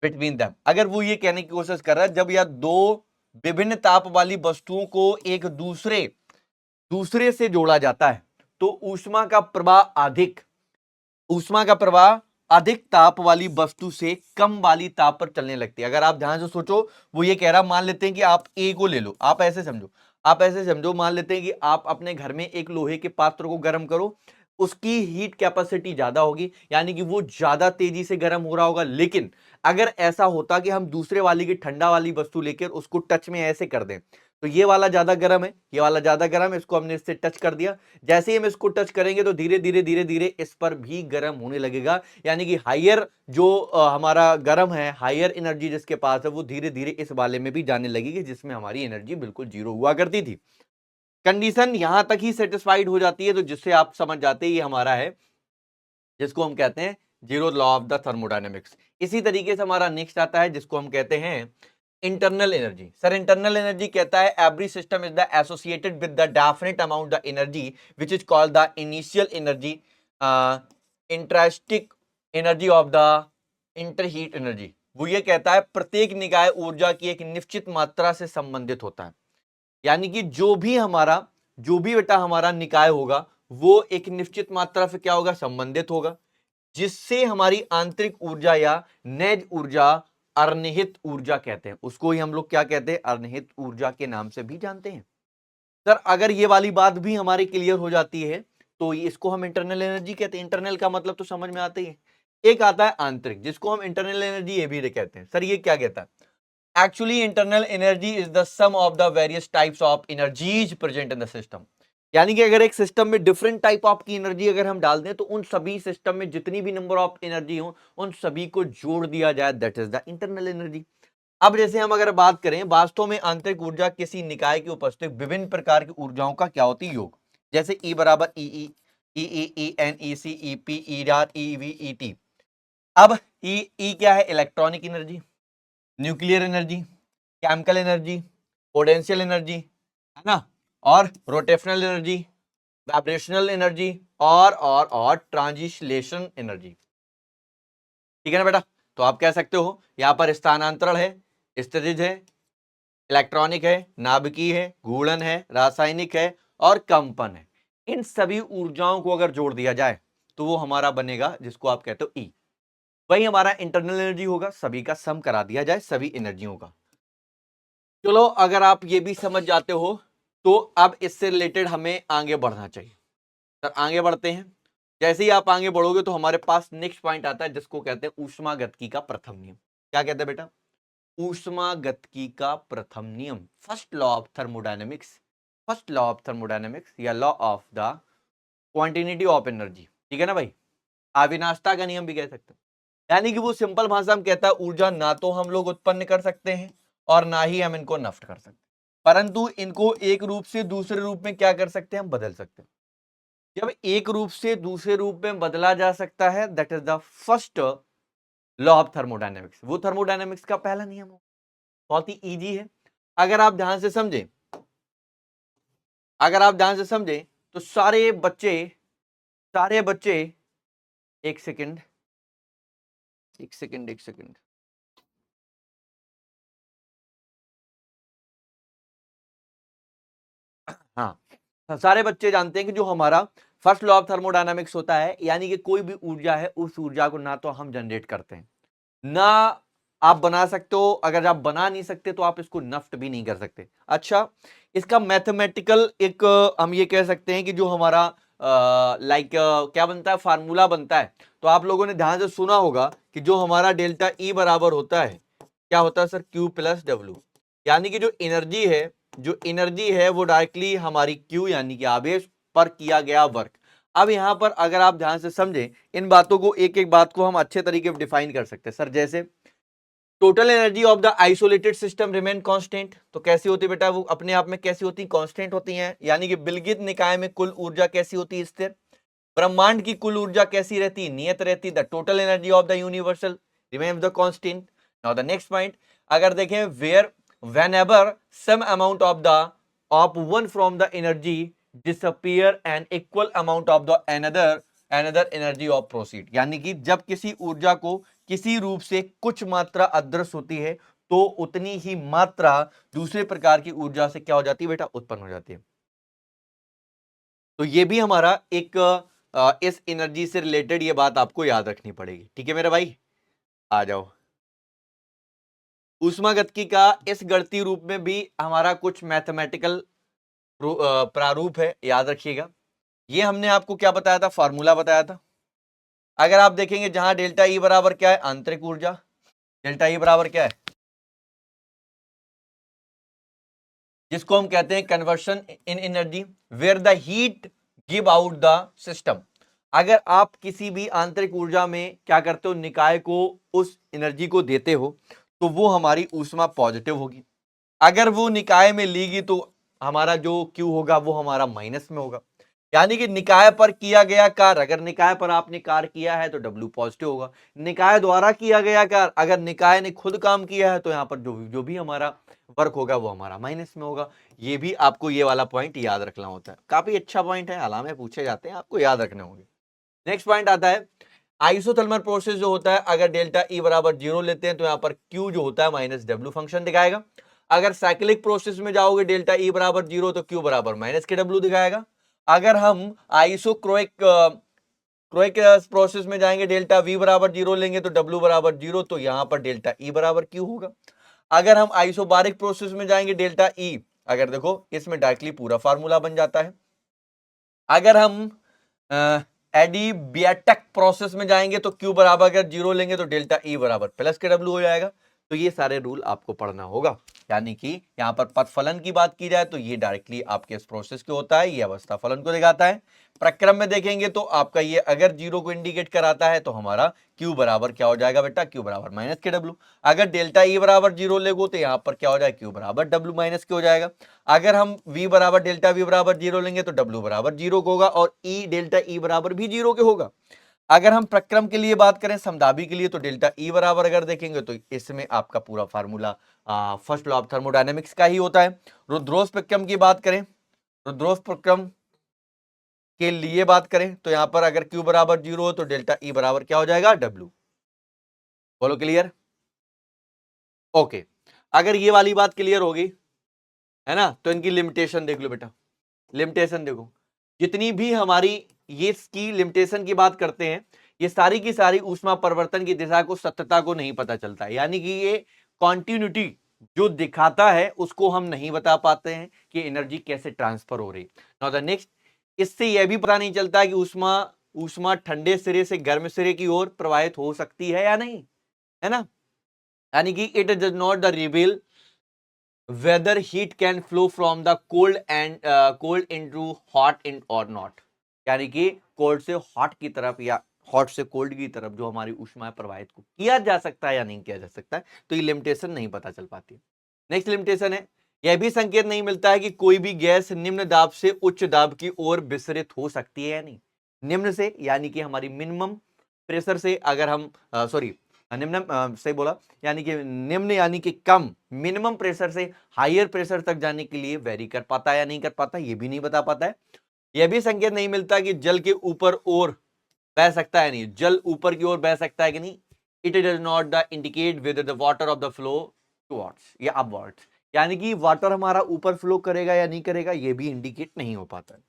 between them। अगर वो ये कहने की कोशिश कर रहा है जब यह दो विभिन्न ताप वाली वस्तुओं को एक दूसरे से जोड़ा जाता है तो ऊष्मा का प्रवाह अधिक ताप वाली वस्तु से कम वाली ताप पर चलने लगती है। अगर आप ध्यान से सोचो वो ये कह रहा, मान लेते हैं कि आप ए को ले लो, आप ऐसे समझो मान लेते हैं कि आप अपने घर में एक लोहे के पात्र को गर्म करो, उसकी हीट कैपेसिटी ज्यादा होगी यानी कि वो ज्यादा तेजी से गर्म हो रहा होगा, लेकिन अगर ऐसा होता कि हम दूसरे वाली की ठंडा वाली वस्तु लेकर उसको टच में ऐसे कर दें तो ये वाला ज्यादा गर्म है, ये वाला ज्यादा गर्म है, इसको हमने इससे टच कर दिया, जैसे ही हम इसको टच करेंगे तो धीरे धीरे इस पर भी गर्म होने लगेगा, यानी कि हायर जो हमारा गर्म है, हायर एनर्जी जिसके पास है वो धीरे धीरे इस वाले में भी जाने लगेगी जिसमें हमारी एनर्जी बिल्कुल जीरो हुआ करती थी। कंडीशन यहां तक ही सेटिस्फाइड हो जाती है तो जिससे आप समझ जाते हैं ये हमारा है जिसको हम कहते हैं zero law of the thermodynamics. इसी तरीके से हमारा नेक्स्ट आता है जिसको हम कहते हैं internal energy. Sir internal energy कहता है every system is the associated with the definite amount the energy which is called the initial energy, intrinsic energy of the inter heat energy. वो ये कहता है प्रत्येक निकाय ऊर्जा की एक निश्चित मात्रा से संबंधित होता है, यानी कि जो भी बेटा हमारा निकाय होगा वो एक निश्चित मात्रा से क्या होगा, संबंधित होगा, जिससे हमारी आंतरिक ऊर्जा या नेज ऊर्जा, अर्निहित ऊर्जा कहते हैं, उसको ही हम लोग क्या कहते हैं, अर्निहित ऊर्जा के नाम से भी जानते हैं। सर अगर ये वाली बात भी हमारी क्लियर हो जाती है तो इसको हम इंटरनल एनर्जी कहते हैं। इंटरनल का मतलब तो समझ में आता ही है। एक आता है आंतरिक, जिसको हम इंटरनल एनर्जी ये भी कहते हैं। सर ये क्या कहता है, actually internal energy is the sum of the various types of energies present in the system. यानी कि अगर एक सिस्टम में डिफरेंट टाइप ऑफ की एनर्जी अगर हम डाल दें तो उन सभी सिस्टम में जितनी भी नंबर ऑफ एनर्जी हो उन सभी को जोड़ दिया जाए, that is the internal energy. अब जैसे हम अगर बात करें, वास्तव में आंतरिक ऊर्जा किसी निकाय की उपस्थित विभिन्न प्रकार की ऊर्जाओं का क्या होती है, योग। जैसे E बराबर E E N E C E P E R E V E T. अब ई क्या है, electronic energy, nuclear energy, chemical energy, potential energy, है ना, और रोटेशनल एनर्जी, वाइब्रेशनल एनर्जी और ट्रांजिशलेशन एनर्जी। ठीक है ना बेटा। तो आप कह सकते हो यहां पर स्थानांतरण है, स्थितिज है, इलेक्ट्रॉनिक है, नाभिकीय है, घूर्णन है, रासायनिक है और कंपन है। इन सभी ऊर्जाओं को अगर जोड़ दिया जाए तो वो हमारा बनेगा जिसको आप कहते हो ई। वही हमारा इंटरनल एनर्जी होगा, सभी का सम करा दिया जाए सभी एनर्जियों का। चलो अगर आप ये भी समझ जाते हो तो अब इससे रिलेटेड हमें आगे बढ़ना चाहिए। सर आगे बढ़ते हैं। जैसे ही आप आगे बढ़ोगे तो हमारे पास नेक्स्ट पॉइंट आता है जिसको कहते हैं ऊष्मागतिकी का प्रथम नियम। क्या कहते हैं बेटा, ऊष्मागतिकी का प्रथम नियम, first law of thermodynamics. First law of thermodynamics या law of the quantity of energy. ठीक है ना भाई, अविनाशता का नियम भी कह सकते हैं। यानी कि वो सिंपल भाषा में कहता है ऊर्जा ना तो हम लोग उत्पन्न कर सकते हैं और ना ही हम इनको नष्ट कर सकते हैं, परंतु इनको एक रूप से दूसरे रूप में क्या कर सकते हैं, हम बदल सकते हैं। जब एक रूप से दूसरे रूप में बदला जा सकता है, that is the first law of thermodynamics. वो थर्मोडायनेमिक्स का पहला नियम हो, बहुत ही इजी है। अगर आप ध्यान से समझें, तो सारे बच्चे एक सेकंड हाँ, सारे बच्चे जानते हैं कि जो हमारा फर्स्ट लॉ ऑफ थर्मोडायनामिक्स होता है, यानी कि कोई भी ऊर्जा है उस ऊर्जा को ना तो हम जनरेट करते हैं ना आप बना सकते हो, अगर आप बना नहीं सकते तो आप इसको नष्ट भी नहीं कर सकते। अच्छा, इसका मैथमेटिकल एक हम ये कह सकते हैं कि जो हमारा क्या बनता है, फार्मूला बनता है। तो आप लोगों ने ध्यान से सुना होगा कि जो हमारा डेल्टा ई बराबर होता है, क्या होता है सर, क्यू प्लस डब्ल्यू। यानी कि जो एनर्जी है वो डायरेक्टली हमारी क्यू यानी कि आवेश पर किया गया वर्क। अब यहां पर अगर आप ध्यान से समझें इन बातों को, एक एक बात को हम अच्छे तरीके से डिफाइन कर सकते हैं। सर जैसे total energy of the isolated system remain constant, तो कैसी होती है बेटा, वो अपने आप में कैसी होती, कांस्टेंट होती हैं। यानी कि विलगित निकाय में कुल ऊर्जा कैसी होती है, स्थिर। ब्रह्मांड की कुल ऊर्जा कैसी रहती है, नियत रहती है। The total energy of the universal remains the constant. Now the next point, अगर देखें where whenever some amount of one from the energy disappear an equal amount of the another energy of proceed। यानी कि जब किसी ऊर्जा को किसी रूप से कुछ मात्रा अदृश्य होती है तो उतनी ही मात्रा दूसरे प्रकार की ऊर्जा से क्या हो जाती है बेटा, उत्पन्न हो जाती है। तो ये भी हमारा एक इस एनर्जी से रिलेटेड ये बात आपको याद रखनी पड़ेगी। ठीक है मेरे भाई, आ जाओ। ऊष्मागतिकी का इस गणितीय रूप में भी हमारा कुछ मैथमेटिकल प्रारूप है, याद रखिएगा। ये हमने आपको क्या बताया था, फार्मूला बताया था। अगर आप देखेंगे जहां डेल्टा ई बराबर क्या है, आंतरिक ऊर्जा, डेल्टा ई बराबर क्या है, जिसको हम कहते हैं conversion in energy, where the heat give out the system. अगर आप किसी भी आंतरिक ऊर्जा में क्या करते हो, निकाय को उस एनर्जी को देते हो तो वो हमारी ऊष्मा पॉजिटिव होगी। अगर वो निकाय में लेगी तो हमारा जो Q होगा वो हमारा माइनस में होगा। यानी कि निकाय पर किया गया कार्य, अगर निकाय पर आपने कार्य किया है तो W पॉजिटिव होगा। निकाय द्वारा किया गया कार्य, अगर निकाय ने खुद काम किया है तो यहाँ पर जो भी हमारा वर्क होगा वो हमारा माइनस में होगा। ये भी आपको ये वाला पॉइंट याद रखना होता है, काफी अच्छा पॉइंट है, हालांकि पूछे जाते हैं, आपको याद रखने होंगे। नेक्स्ट पॉइंट आता है आइसोथर्मल प्रोसेस जो होता है, अगर डेल्टा ई बराबर 0 लेते हैं तो यहाँ पर Q जो होता है माइनस W फंक्शन दिखाएगा। अगर साइक्लिक प्रोसेस में जाओगे डेल्टा ई बराबर 0 तो Q बराबर माइनस के W दिखाएगा। अगर हम आइसोक्रोइक क्रोइक प्रोसेस में जाएंगे डेल्टा V बराबर 0 लेंगे तो W बराबर 0, तो यहां पर डेल्टा E बराबर Q होगा। अगर हम आइसोबारिक प्रोसेस में जाएंगे डेल्टा E, अगर देखो इसमें डायरेक्टली पूरा फार्मूला बन जाता है। अगर हम एडिबियाटिक प्रोसेस में जाएंगे तो Q बराबर अगर 0 लेंगे तो डेल्टा E बराबर प्लस के W हो जाएगा। तो ये सारे रूल आपको पढ़ना होगा। यानी कि यहाँ पर पथ फलन की बात की जाए तो ये डायरेक्टली आपके इस प्रोसेस के होता है, ये अवस्था फलन को दिखाता है। प्रक्रम में देखेंगे तो आपका ये अगर 0 को इंडिकेट कराता है तो हमारा Q बराबर क्या हो जाएगा बेटा, Q बराबर माइनस के W। अगर डेल्टा E बराबर 0 लेगो तो यहाँ पर क्या हो जाएगा, Q बराबर W माइनस के हो जाएगा। अगर हम V बराबर डेल्टा V बराबर 0 लेंगे तो W बराबर 0 होगा और E डेल्टा E बराबर भी 0 के होगा। अगर हम प्रक्रम के लिए बात करें, समदाबी के लिए, तो डेल्टा E बराबर अगर देखेंगे तो इसमें आपका पूरा formula first law of thermodynamics का ही होता है। रुद्रोस प्रक्रम की बात करें, रुद्रोस प्रक्रम के लिए बात करें तो यहां पर अगर Q बराबर 0 हो तो डेल्टा E बराबर क्या हो जाएगा, W। बोलो क्लियर? ओके, अगर ये वाली बात क्लियर होगी है ना, तो इनकी लिमिटेशन देख लो बेटा। लिमिटेशन देखो, जितनी भी हमारी ये इसकी लिमिटेशन की बात करते हैं, ये सारी की सारी ऊष्मा परिवर्तन की दिशा को, सत्यता को नहीं पता चलता है। यानी कि ये कॉन्टिन्यूटी जो दिखाता है उसको हम नहीं बता पाते हैं कि एनर्जी कैसे ट्रांसफर हो रही। नाउ द नेक्स्ट, इससे यह भी पता नहीं चलता कि ऊष्मा ऊष्मा ठंडे सिरे से गर्म सिरे की ओर प्रवाहित हो सकती है या नहीं, है ना। यानी कि it does not the reveal whether heat can flow from the cold and cold into hot in or not। यानी कि कोल्ड से हॉट की तरफ या हॉट से कोल्ड की तरफ जो हमारी ऊष्मा प्रवाहित को किया जा सकता है या नहीं किया जा सकता है, तो ये लिमिटेशन नहीं पता चल पाती। नेक्स्ट लिमिटेशन है, यह भी संकेत नहीं मिलता है कि कोई भी गैस निम्न दाब से उच्च दाब की ओर विसरित हो सकती है या नहीं। निम्न से यानी कि हमारी मिनिमम प्रेशर से, अगर हम सॉरी निम्न सही बोला, यानी कि निम्न यानी कि कम, मिनिमम प्रेशर से हायर प्रेशर तक जाने के लिए वेरी कर पाता है या नहीं कर पाता, ये भी नहीं बता पाता है। यह भी संकेत नहीं मिलता कि जल के ऊपर और बह सकता है नहीं, जल ऊपर की ओर बह सकता है कि नहीं। It does not the indicate with the water of the flow towards या अपवर्ड्स, यानी कि वाटर हमारा ऊपर फ्लो करेगा या नहीं करेगा, ये भी इंडिकेट नहीं हो पाता है।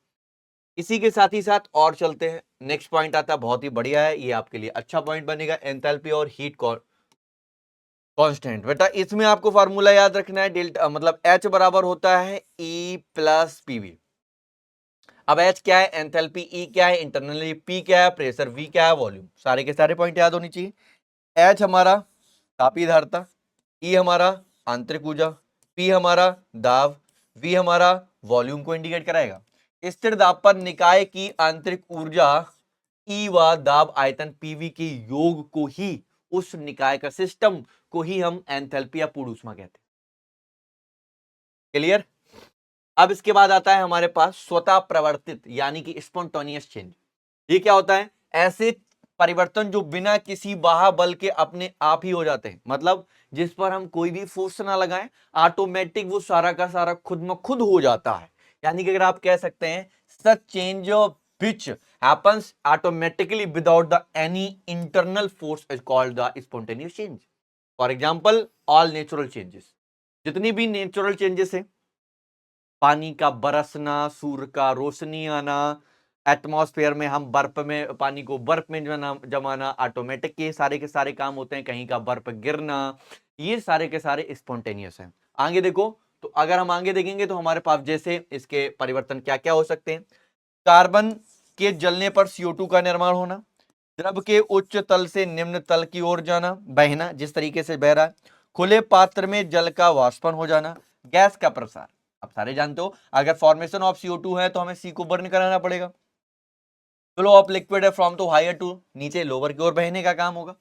इसी के साथ ही साथ और चलते हैं, नेक्स्ट पॉइंट आता है, बहुत ही बढ़िया है, ये आपके लिए अच्छा पॉइंट बनेगा, एंथैल्पी और हीट कांस्टेंट। बेटा इसमें आपको फार्मूला याद रखना है, डेल्टा मतलब H बराबर होता है E प्लस PV। अब H क्या है, एंथैल्पी, E क्या है इंटरनली, P क्या है प्रेशर, V क्या है वॉल्यूम, सारे के सारे पॉइंट याद होनी चाहिए। H हमारा तापीय धारिता, E हमारा आंतरिक ऊर्जा, P हमारा दाब, V हमारा वॉल्यूम को इंडिकेट कराएगा। स्थिर दाब पर निकाय की आंतरिक ऊर्जा E व दाब आयतन PV के योग को ही, उस निकाय का सिस्टम को ही हम एंथैल्पी या पूर्ण ऊष्मा कहते हैं। क्लियर? अब इसके बाद आता है हमारे पास स्वतः प्रवर्तित यानी कि स्पॉन्टेनियस चेंज। ये क्या होता है, ऐसे परिवर्तन जो बिना किसी बाह्य बल के अपने आप ही हो जाते हैं, मतलब जिस पर हम कोई भी फोर्स ना लगाएं, ऑटोमेटिक वो सारा का सारा खुद में खुद हो जाता है। यानी कि अगर आप कह सकते हैं such change which happens automatically without the any internal force is called the spontaneous change। For example all natural changes, जितनी भी नेचुरल चेंजेस है, पानी का बरसना, सूर्य का रोशनी आना, एटमॉस्फेयर में हम बर्फ में पानी को बर्फ में जमाना, ऑटोमेटिक ये सारे के सारे काम होते हैं, कहीं का बर्फ गिरना, ये सारे के सारे स्पॉन्टेनियस हैं। आगे देखो, तो अगर हम आगे देखेंगे तो हमारे पास जैसे इसके परिवर्तन क्या क्या हो सकते हैं, कार्बन के जलने पर CO2 का निर्माण होना, द्रव के उच्च तल से निम्न तल की ओर जाना, बहना, जिस तरीके से बह रहा है, खुले पात्र में जल का वाष्पन हो जाना, गैस का प्रसार। आप सारे जानते हो अगर फॉर्मेशन ऑफ CO2 है तो हमें C को बर्न कराना पड़ेगा। फ्लो ऑफ लिक्विड है फ्रॉम टू हायर टू, नीचे लोअर की ओर बहने का काम होगा।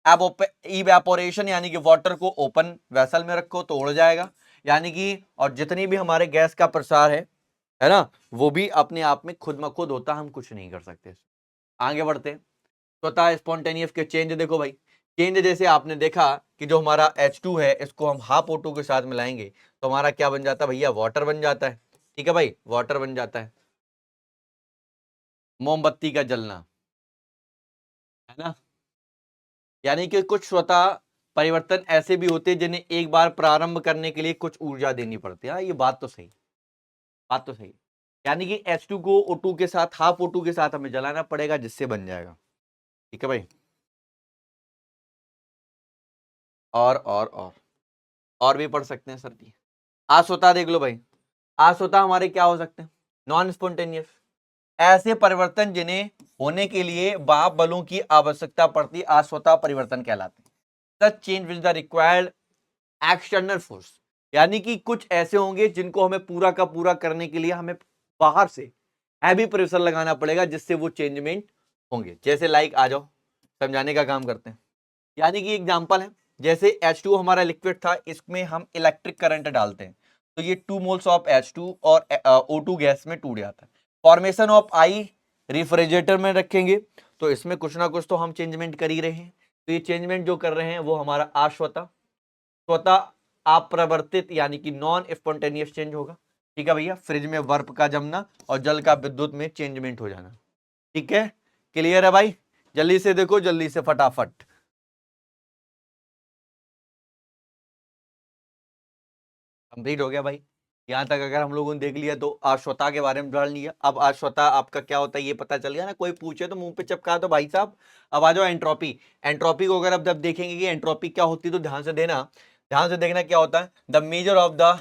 अब इवेपोरेशन यानी कि वाटर को ओपन वेसल में रखो तो उड़ जाएगा, यानी कि और जितनी भी हमारे गैस का प्रसार है है ना, वो भी अपने आप में खुद ब खुद होता, हम कुछ नहीं कर सकते। आगे बढ़ते हैं, स्वतः स्पॉन्टेनियस के चेंज देखो भाई। चेंज जैसे आपने देखा कि जो हमारा H2 है इसको हम हाफ O2 के साथ मिलाएंगे तो हमारा क्या बन जाता है भैया, वाटर बन जाता है। ठीक है भाई, वाटर बन जाता है। मोमबत्ती का जलना, है ना, यानी कि कुछ स्वतः परिवर्तन ऐसे भी होते हैं जिन्हें एक बार प्रारंभ करने के लिए कुछ ऊर्जा देनी पड़ती है। ये बात तो सही, बात तो सही। यानी कि H2 को O2 के साथ, हाफ O2 के साथ हमें जलाना पड़ेगा जिससे बन जाएगा। ठीक है भाई, और भी पढ़ सकते हैं सर जी। अस्वतः देख लो भाई, अस्वतः हमारे क्या हो सकते हैं, नॉन स्पॉन्टेनियस, ऐसे परिवर्तन जिन्हें होने के लिए बाह्य बलों की आवश्यकता पड़ती, अस्वतः परिवर्तन कहलाते हैं। Such change with the required external force, यानी कि कुछ ऐसे होंगे जिनको हमें पूरा का पूरा करने के लिए हमें बाहर से हैवी प्रेशर लगाना पड़ेगा जिससे वो चेंजमेंट होंगे। जैसे लाइक आ जाओ, समझाने का काम करते हैं। यानी कि एग्जांपल है, जैसे H2 हमारा लिक्विड था, इसमें हम इलेक्ट्रिक करंट डालते हैं तो ये 2 मोल्स ऑफ H2 और O2 गैस में टूट जाता है। फॉर्मेशन ऑफ आई रेफ्रिजरेटर में रखेंगे तो इसमें कुछ ना कुछ तो हम चेंजमेंट कर ही रहे हैं। तो ये चेंजमेंट जो कर रहे हैं वो हमारा अश्वतः, स्वतः अप्रवर्तित यानी कि नॉन स्पॉन्टेनियस चेंज होगा। ठीक है भैया, फ्रिज में बर्फ का जमना और जल का विद्युत में चेंजमेंट हो जाना। ठीक है, क्लियर है भाई, जल्दी से देखो, जल्दी से फटाफट। कंप्लीट हो गया भाई, यहाँ तक अगर हम लोगों ने देख लिया तो अश्वता के बारे में जान लिया। अब अश्वता आपका क्या होता है ये पता चल गया ना, कोई पूछे तो मुंह पे चिपका दो भाई साहब। अब आ जाओ एंट्रोपी। एंट्रोपी को अगर अब जब देखेंगे कि एंट्रोपी क्या होती है तो ध्यान से देना, ध्यान से देखना क्या होता है, the measure of the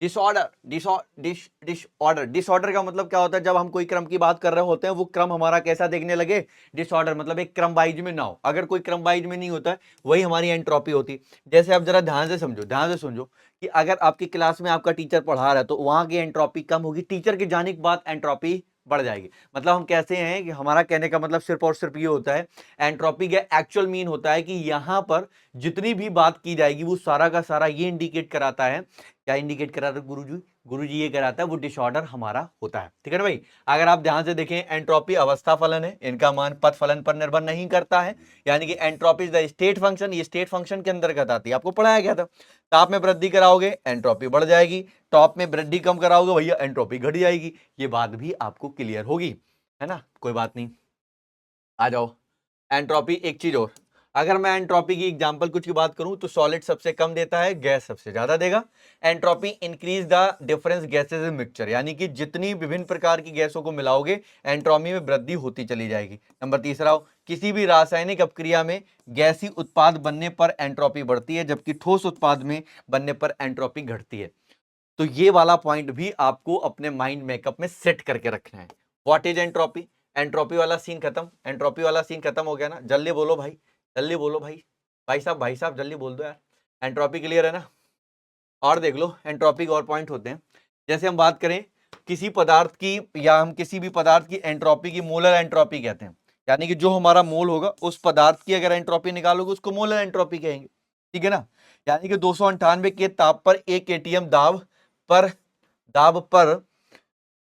disorder, disorder, disorder का मतलब क्या होता है, जब हम कोई क्रम की बात कर रहे होते हैं वो क्रम हमारा कैसा देखने लगे, डिसऑर्डर, मतलब एक क्रम वाइज में ना हो। अगर कोई क्रम वाइज में नहीं होता है वही हमारी एंट्रोपी होती। जैसे आप जरा ध्यान से समझो, ध्यान से समझो कि अगर आपकी क्लास में आपका टीचर पढ़ा रहा है तो वहां की एंट्रोपी कम होगी, टीचर के जाने के बाद एंट्रोपी बढ़ जाएगी। मतलब हम कैसे हैं कि हमारा कहने का मतलब सिर्फ और सिर्फ ये होता है, एंट्रोपी का एक्चुअल मीन होता है कि यहां पर जितनी भी बात की जाएगी वो सारा का सारा ये इंडिकेट कराता है, क्या इंडिकेट कराता है गुरुजी, गुरुजी ये कराता है वो डिसऑर्डर हमारा होता है। ठीक है ना भाई, अगर आप ध्यान से देखें एंट्रोपी अवस्था फलन है, इनका मान पथ फलन पर निर्भर नहीं करता है, यानी कि entropy is the state function, ये स्टेट फंक्शन के अंतर्गत आती है, आपको पढ़ाया गया था। ताप में वृद्धि कराओगे एंट्रोपी बढ़ जाएगी, टॉप में वृद्धि कम कराओगे भैया एंट्रोपी घट जाएगी। ये बात भी आपको क्लियर होगी, है ना, कोई बात नहीं। आ जाओ, एंट्रोपी एक चीज और, अगर मैं एंट्रोपी की एग्जांपल कुछ की बात करूं तो सॉलिड सबसे कम देता है, गैस सबसे ज्यादा देगा। Entropy increase the difference gases in mixture, यानी कि जितनी विभिन्न प्रकार की गैसों को मिलाओगे एंट्रोपी में वृद्धि होती चली जाएगी। नंबर तीसरा, किसी भी रासायनिक अपक्रिया में गैसी उत्पाद बनने पर एंट्रोपी बढ़ती है जबकि ठोस उत्पाद में बनने पर एंट्रोपी घटती है। तो ये वाला पॉइंट भी आपको अपने माइंड मेकअप में सेट करके रखना है। व्हाट इज एंट्रोपी, एंट्रोपी वाला सीन खत्म, एंट्रोपी वाला सीन खत्म हो गया ना, जल्दी बोलो भाई, जल्दी बोलो भाई, भाई साहब जल्दी बोल दो यार। एंट्रोपी क्लियर है ना, और देख लो एंट्रोपी के और पॉइंट होते हैं। जैसे हम बात करें किसी पदार्थ की, या हम किसी भी पदार्थ की एंट्रोपी की मोलर एंट्रोपी कहते हैं, यानी कि जो हमारा मोल होगा उस पदार्थ की अगर एंट्रोपी निकालोगे उसको मोलर एंट्रोपी कहेंगे। ठीक है ना, यानी कि 298 के ताप पर 1 एटीएम पर दाब पर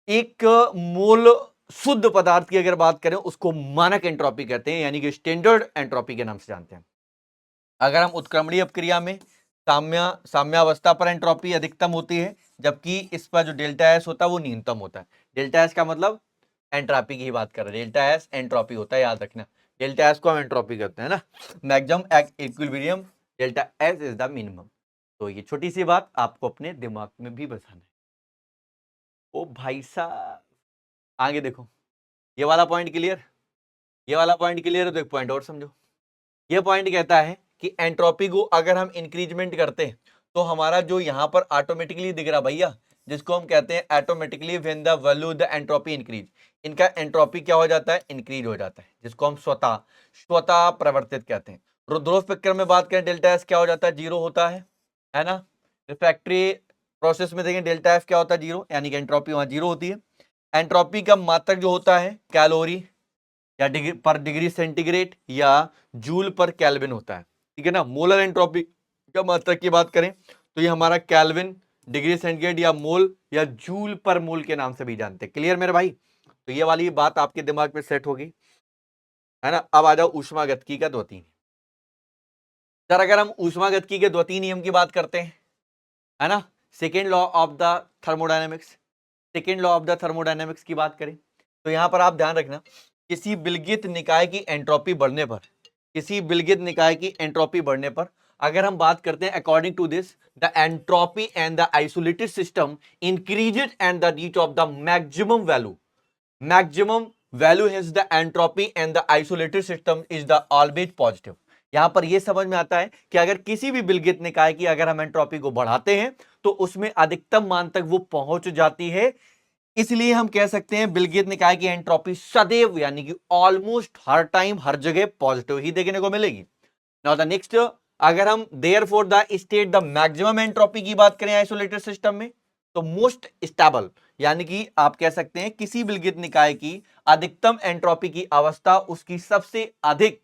एक मोल शुद्ध पदार्थ की अगर बात करें उसको मानक एंट्रोपी कहते हैं, यानी कि स्टैंडर्ड एंट्रोपी के नाम से जानते हैं। अगर हम उत्क्रमणीय अपक्रिया में साम्यावस्था पर एंट्रोपी अधिकतम होती है जबकि इस पर जो डेल्टा एस होता है वो न्यूनतम होता है। डेल्टा एस का मतलब एंट्रोपी की ही बात कर रहे हैं, डेल्टा एस एंट्रोपी होता है, याद रखना, डेल्टा एस को हम एंट्रोपी कहते हैं ना, maximum equilibrium delta S is the minimum. तो ये छोटी सी बात आपको अपने दिमाग में भी बसाना है। ओ भाई साहब, आगे देखो, ये वाला पॉइंट क्लियर, ये वाला पॉइंट क्लियर है तो एक पॉइंट और समझो। ये पॉइंट कहता है कि एंट्रोपी को अगर हम इंक्रीजमेंट करते हैं तो हमारा जो यहां पर ऑटोमेटिकली दिख रहा भैया, जिसको हम कहते हैं automatically when the value the entropy increase, इनका एंट्रोपी क्या हो जाता है, इंक्रीज हो जाता है, जिसको हम स्वतः स्वतः प्रवर्तित कहते हैं। रुद्रोफ प्रक्रम में बात करें डेल्टा एस क्या हो जाता है, जीरो होता है ना। रिफ्रैक्टरी प्रोसेस में देखें डेल्टा एफ क्या होता है, जीरो, यानी कि एंट्रोपी वहां जीरो होती है। एंट्रोपी का मात्रक जो होता है कैलोरी या डिग्री पर डिग्री सेंटीग्रेड या जूल पर केल्विन होता है। ठीक है ना, मोलर एंट्रोपी का मात्रक की बात करें तो ये हमारा केल्विन डिग्री सेंटीग्रेड या मोल या जूल पर मोल के नाम से भी जानते हैं। क्लियर मेरे भाई? तो ये वाली बात आपके दिमाग में सेट होगी, है ना। अब आ जाओ ऊष्मागतिकी का द्वितीय। सर अगर हम ऊष्मागतिकी के द्वितीय नियम की बात करते हैं, है ना, second law of the thermodynamics, second law of the thermodynamics की बात करें तो यहां पर आप ध्यान रखना, किसी विलगित निकाय की एंट्रोपी बढ़ने पर, किसी विलगित निकाय की एंट्रोपी बढ़ने पर अगर हम बात करते हैं according to this the entropy and the isolated system increased and the reach of the maximum value is the entropy and the isolated system is the always positive। यहां पर यह समझ में आता है कि अगर किसी भी विलगित निकाय की अगर हम एंट्रोपी को बढ़ाते हैं तो उसमें अधिकतम मान तक वो पहुंच जाती है, इसलिए हम कह सकते हैं विलगित निकाय की एंट्रोपी सदैव यानी कि ऑलमोस्ट हर टाइम हर जगह पॉजिटिव ही देखने को मिलेगी। नाउ द नेक्स्ट, अगर हम therefore the state the maximum entropy की बात करें आइसोलेटेड सिस्टम में, तो मोस्ट स्टेबल यानी कि आप कह सकते हैं किसी विलगित निकाय की अधिकतम एंट्रोपी की अवस्था उसकी सबसे अधिक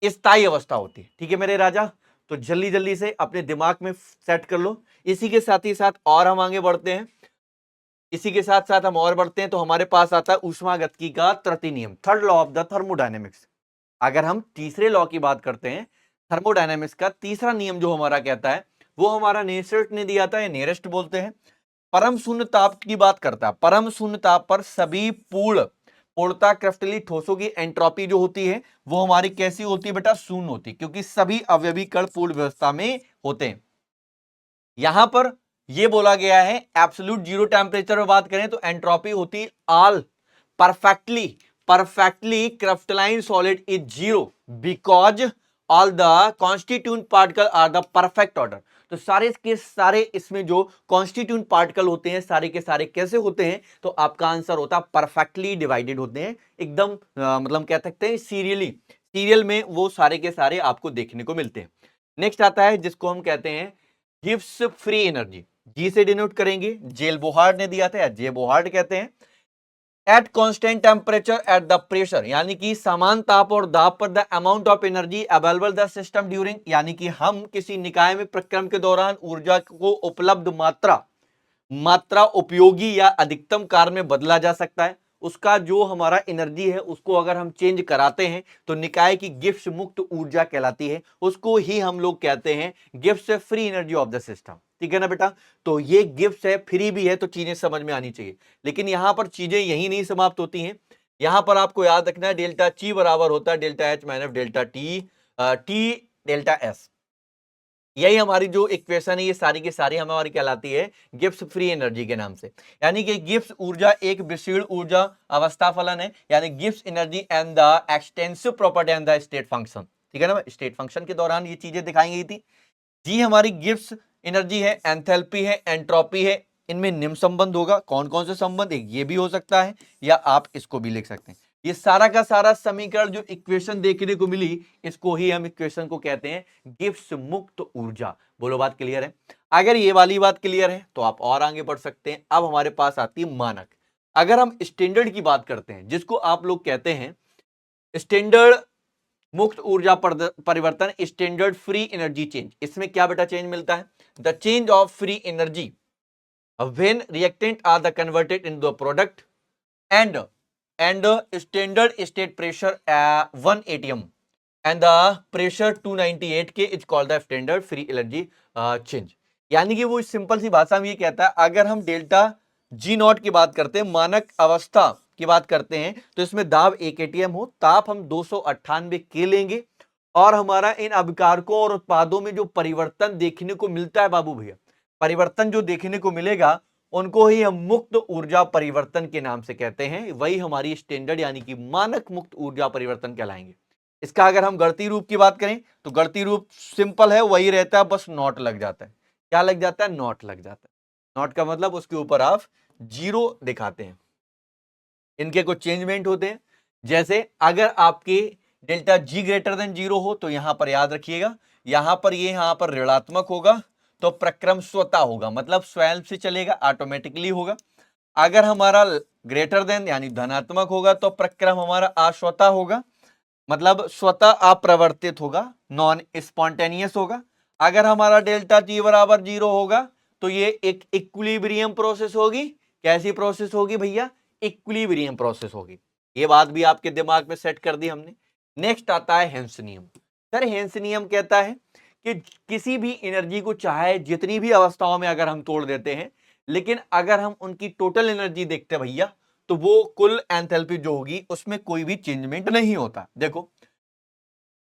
स्थायी अवस्था होती है। ठीक है मेरे राजा, तो जल्दी जल्दी से अपने दिमाग में सेट कर लो। इसी के साथ ही साथ और हम आगे बढ़ते हैं, इसी के साथ साथ हम और बढ़ते हैं तो हमारे पास आता है ऊष्मागतिकी का तृतीय नियम, third law of the thermodynamics. अगर हम तीसरे लॉ की बात करते हैं, थर्मोडायनेमिक्स का तीसरा नियम जो हमारा कहता है वो हमारा नेसर्ट ने दिया था, नियरेस्ट बोलते हैं, परम शून्य ताप की बात करता है। परम शून्य ताप पर सभी पूर्णता क्रिस्टलीय ठोसों की एंट्रोपी जो होती है वो हमारी कैसी होती है बेटा? शून्य होती है, क्योंकि सभी अवयवी कण पूर्ण व्यवस्था में होते हैं। यहां पर यह बोला गया है एब्सोल्यूट जीरो टेम्परेचर में बात करें तो एंट्रोपी होती all perfectly crystalline solid is zero because all the constituent particle are the perfect order. तो सारे के सारे इसमें जो कॉन्स्टिट्यूएंट पार्टिकल होते हैं सारे के सारे कैसे होते हैं? तो आपका आंसर होता है परफेक्टली डिवाइडेड होते हैं, एकदम मतलब कह सकते हैं सीरियल में वो सारे के सारे आपको देखने को मिलते हैं। नेक्स्ट आता है जिसको हम कहते हैं गिब्स फ्री एनर्जी, जी से डिनोट करेंगे, जेल बोहार्ड ने दिया था, जे बोहार्ड कहते हैं। At constant temperature at the pressure यानी कि समान ताप और दाब पर the amount of energy available the system during, यानी कि हम किसी निकाय में प्रक्रम के दौरान ऊर्जा को उपलब्ध मात्रा उपयोगी या अधिकतम कार्य में बदला जा सकता है। उसका जो हमारा एनर्जी है उसको अगर हम चेंज कराते हैं तो निकाय की गिब्स मुक्त ऊर्जा कहलाती है, उसको ही हम लोग कहते हैं Gibbs free energy of the system. ठीक है ना बेटा? तो ये गिब्स है, फ्री भी है, तो चीजें समझ में आनी चाहिए। लेकिन यहां पर चीजें यही नहीं समाप्त होती हैं, यहां पर आपको याद रखना है डेल्टा ची बराबर होता है delta H minus delta T delta S. यही हमारी जो इक्वेशन है ये सारी की सारी हमारी कहलाती है गिब्स फ्री एनर्जी के नाम से। यानी कि गिब्स ऊर्जा एक विशीर्ण ऊर्जा अवस्था फलन है, यानी Gibbs energy and the extensive property and the state function. ठीक है ना? स्टेट फंक्शन के दौरान ये चीजें दिखाई गई थी। जी हमारी गिब्स एनर्जी है, एंथैल्पी है, एंट्रोपी है, इनमें निम्न संबंध होगा। कौन कौन से संबंध? एक ये भी हो सकता है या आप इसको भी लिख सकते हैं। ये सारा का सारा समीकरण जो इक्वेशन देखने को मिली इसको ही हम इक्वेशन को कहते हैं गिब्स मुक्त ऊर्जा। बोलो बात क्लियर है? अगर ये वाली बात क्लियर है तो आप और आगे बढ़ सकते हैं। अब हमारे पास आती है मानक। अगर हम स्टैंडर्ड की बात करते हैं जिसको आप लोग कहते हैं स्टैंडर्ड मुक्त ऊर्जा परिवर्तन, स्टैंडर्ड फ्री एनर्जी चेंज, इसमें क्या बेटा चेंज मिलता है? The change of free energy when reactant are the converted into the product and standard state pressure 1 atm and the pressure 298 K is called the standard free energy change। यानी कि वो simple सी भाषा में ये कहता है अगर हम डेल्टा जी नॉट की बात करते हैं, मानक अवस्था की बात करते हैं, तो इसमें दाब 1 एटीएम हो, ताप हम 298 के लेंगे और हमारा इन अभिकारकों और उत्पादों में जो परिवर्तन देखने को मिलता है बाबू भैया, परिवर्तन जो देखने को मिलेगा उनको ही हम मुक्त ऊर्जा परिवर्तन के नाम से कहते हैं। वही हमारी स्टैंडर्ड यानी कि मानक मुक्त ऊर्जा परिवर्तन कहलाएंगे। इसका अगर हम गणितीय रूप की बात करें तो गणितीय रूप सिंपल है, वही रहता है, बस नॉट लग जाता है। क्या लग जाता है? नॉट लग जाता है। नॉट का मतलब उसके ऊपर आप जीरो दिखाते हैं। इनके कुछ चेंजमेंट होते हैं, जैसे अगर आपके delta G greater than zero हो तो यहां पर याद रखिएगा यहां पर ये यहां पर ऋणात्मक होगा तो प्रक्रम स्वतः होगा, मतलब स्वयं से चलेगा, ऑटोमेटिकली होगा। अगर हमारा ग्रेटर देन यानी धनात्मक होगा तो प्रक्रम हमारा अस्वतः होगा, मतलब स्वतः अप्रवर्तित होगा, नॉन स्पॉन्टेनियस होगा। अगर हमारा डेल्टा टी बराबर जीरो होगा तो ये एक इक्विलिब्रियम प्रोसेस होगी। कैसी प्रोसेस होगी भैया? इक्विलिब्रियम प्रोसेस होगी। ये बात भी आपके दिमाग में सेट कर दी हमने। नेक्स्ट आता है हेंस नियम। सर हेंस नियम कहता है कि किसी भी एनर्जी को चाहे जितनी भी अवस्थाओं में अगर हम तोड़ देते हैं, लेकिन अगर हम उनकी टोटल एनर्जी देखते हैं भैया, तो वो कुल एंथैल्पी जो होगी उसमें कोई भी चेंजमेंट नहीं होता। देखो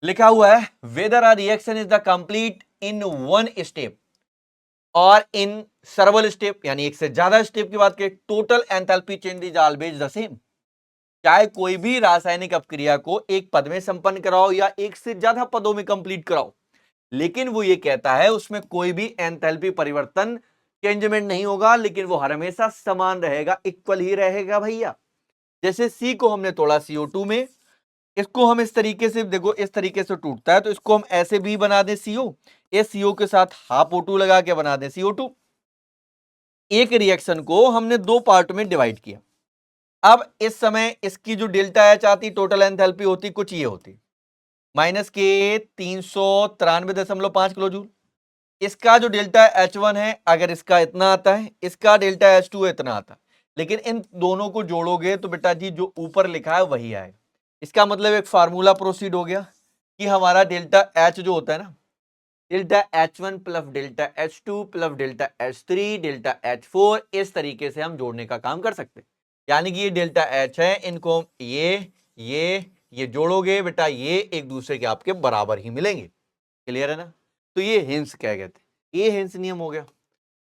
लिखा हुआ है, weather a reaction is the complete in one step और इन सर्वल स्टेप, यानी एक से ज्यादा स्टेप की बात करें, total enthalpy change is always the same. चाहे कोई भी रासायनिक अपक्रिया को एक पद में संपन्न कराओ या एक से ज्यादा पदों में कंप्लीट कराओ, लेकिन वो ये कहता है उसमें कोई भी एंथैल्पी परिवर्तन चेंजमेंट नहीं होगा, लेकिन वो हमेशा समान रहेगा, इक्वल ही रहेगा भैया। जैसे सी को हमने तोड़ा CO2 में, इसको हम इस तरीके से देखो, इस तरीके से टूटता है, तो इसको हम ऐसे भी बना दें CO, इस CO के साथ हाफ O2 लगा के बना दें CO2। एक रिएक्शन को हमने दो पार्ट में डिवाइड किया। अब इस समय इसकी जो डेल्टा एच आती, टोटल एंथैल्पी होती कुछ ये होती माइनस के 393.5 किलो जूल। इसका जो डेल्टा H1 है, अगर इसका इतना आता है, इसका डेल्टा H2 इतना आता है, लेकिन इन दोनों को जोड़ोगे तो बेटा जी जो ऊपर लिखा है वही आएगा। इसका मतलब एक फार्मूला प्रोसीड हो गया कि हमारा डेल्टा H जो होता है ना, delta H1 plus delta H2 plus delta H3 delta H4, इस तरीके से हम जोड़ने का काम कर सकते हैं। यानी कि ये डेल्टा H है, इनको ये जोड़ोगे बेटा, ये एक दूसरे के आपके बराबर ही मिलेंगे। क्लियर है ना? तो ये हेंस क्या कहते हैं, ये हेंस नियम हो गया।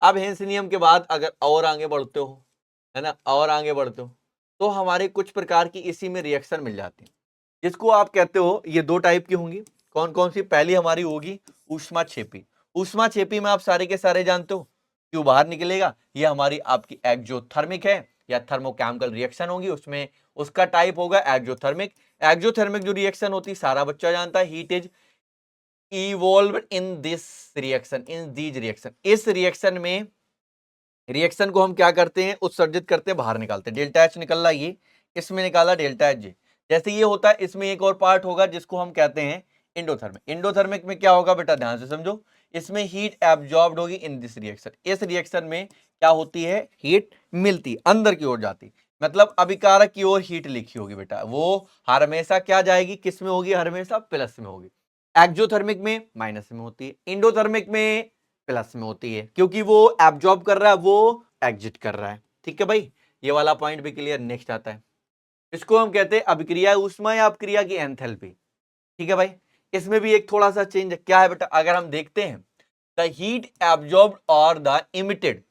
अब हेंस नियम के बाद अगर और आगे बढ़ते हो, है ना, और आगे बढ़ते हो, तो हमारे कुछ प्रकार की इसी में रिएक्शन मिल जाती है, जिसको आप कहते हो, ये दो टाइप की होंगी। कौन कौन सी? पहली हमारी होगी ऊष्माक्षेपी। ऊष्माक्षेपी में आप सारे के सारे जानते हो क्यों बाहर निकलेगा, ये हमारी आपकी एक्सोथर्मिक है या थर्मोकेमिकल रिएक्शन होगी, उसमें उसका टाइप होगा एक्सोथर्मिक। एक्सोथर्मिक जो रिएक्शन होती सारा बच्चा जानता है, heat is evolve in this reaction, in these reaction. इस रिएक्शन में रिएक्शन को हम क्या करते हैं, उत्सर्जित करते हैं, बाहर निकालते हैं। डेल्टा H निकल रहा, ये इसमें निकाला डेल्टा H। जैसे ये होता है, इसमें एक और पार्ट होगा जिसको हम कहते हैं इंडोथर्मिक। इंडोथर्मिक में क्या होगा बेटा, ध्यान से समझो, इसमें हीट एब्जॉर्ब्ड होगी इन दिस रिएक्शन। इस रिएक्शन में क्या होती है, हीट मिलती, अंदर की ओर जाती, मतलब अभिकारक की ओर हीट लिखी होगी बेटा, वो हमेशा क्या जाएगी, किस में होगी, हमेशा प्लस में होगी। एक्सोथर्मिक में माइनस में होती है, इंडोथर्मिक में प्लस में होती है, क्योंकि वो एब्जॉर्ब कर रहा है, वो एग्जिट कर रहा है। ठीक है भाई, ये वाला पॉइंट भी क्लियर। नेक्स्ट आता है, इसको हम कहते हैं अभिक्रिया ऊष्मा या अपक्रिया की एंथैल्पी। ठीक है भाई, इसमें भी एक थोड़ा सा चेंज क्या है बेटा, अगर हम देखते हैं, द हीट एब्जॉर्ब्ड और the emitted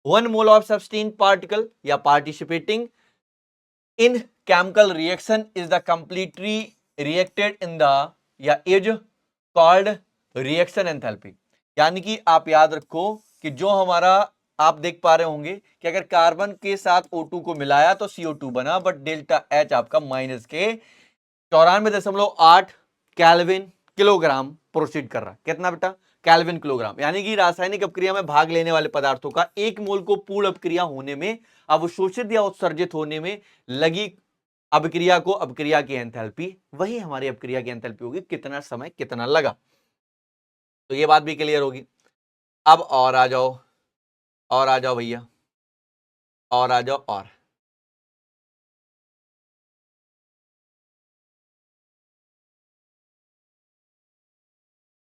1 mole of substance particle या participating in chemical reaction is the completely reacted in the या इज कॉल्ड रिएक्शन एंथैल्पी। यानी कि आप याद रखो कि जो हमारा, आप देख पा रहे होंगे कि अगर कार्बन के साथ O2 को मिलाया तो CO2 बना, बट डेल्टा H आपका माइनस के 94.8 केल्विन किलोग्राम प्रोसीड कर रहा है। कितना बेटा, केल्विन किलोग्राम। यानी कि रासायनिक अपक्रिया में भाग लेने वाले पदार्थों का एक मोल को पूर्ण अपक्रिया होने में, अवशोषित या उत्सर्जित होने में लगी अपक्रिया को अपक्रिया की एंथैल्पी, वही हमारी अपक्रिया की एंथैल्पी होगी, कितना समय कितना लगा। तो ये बात भी क्लियर होगी। अब और आ जाओ, और आ जाओ भैया, और आ जाओ,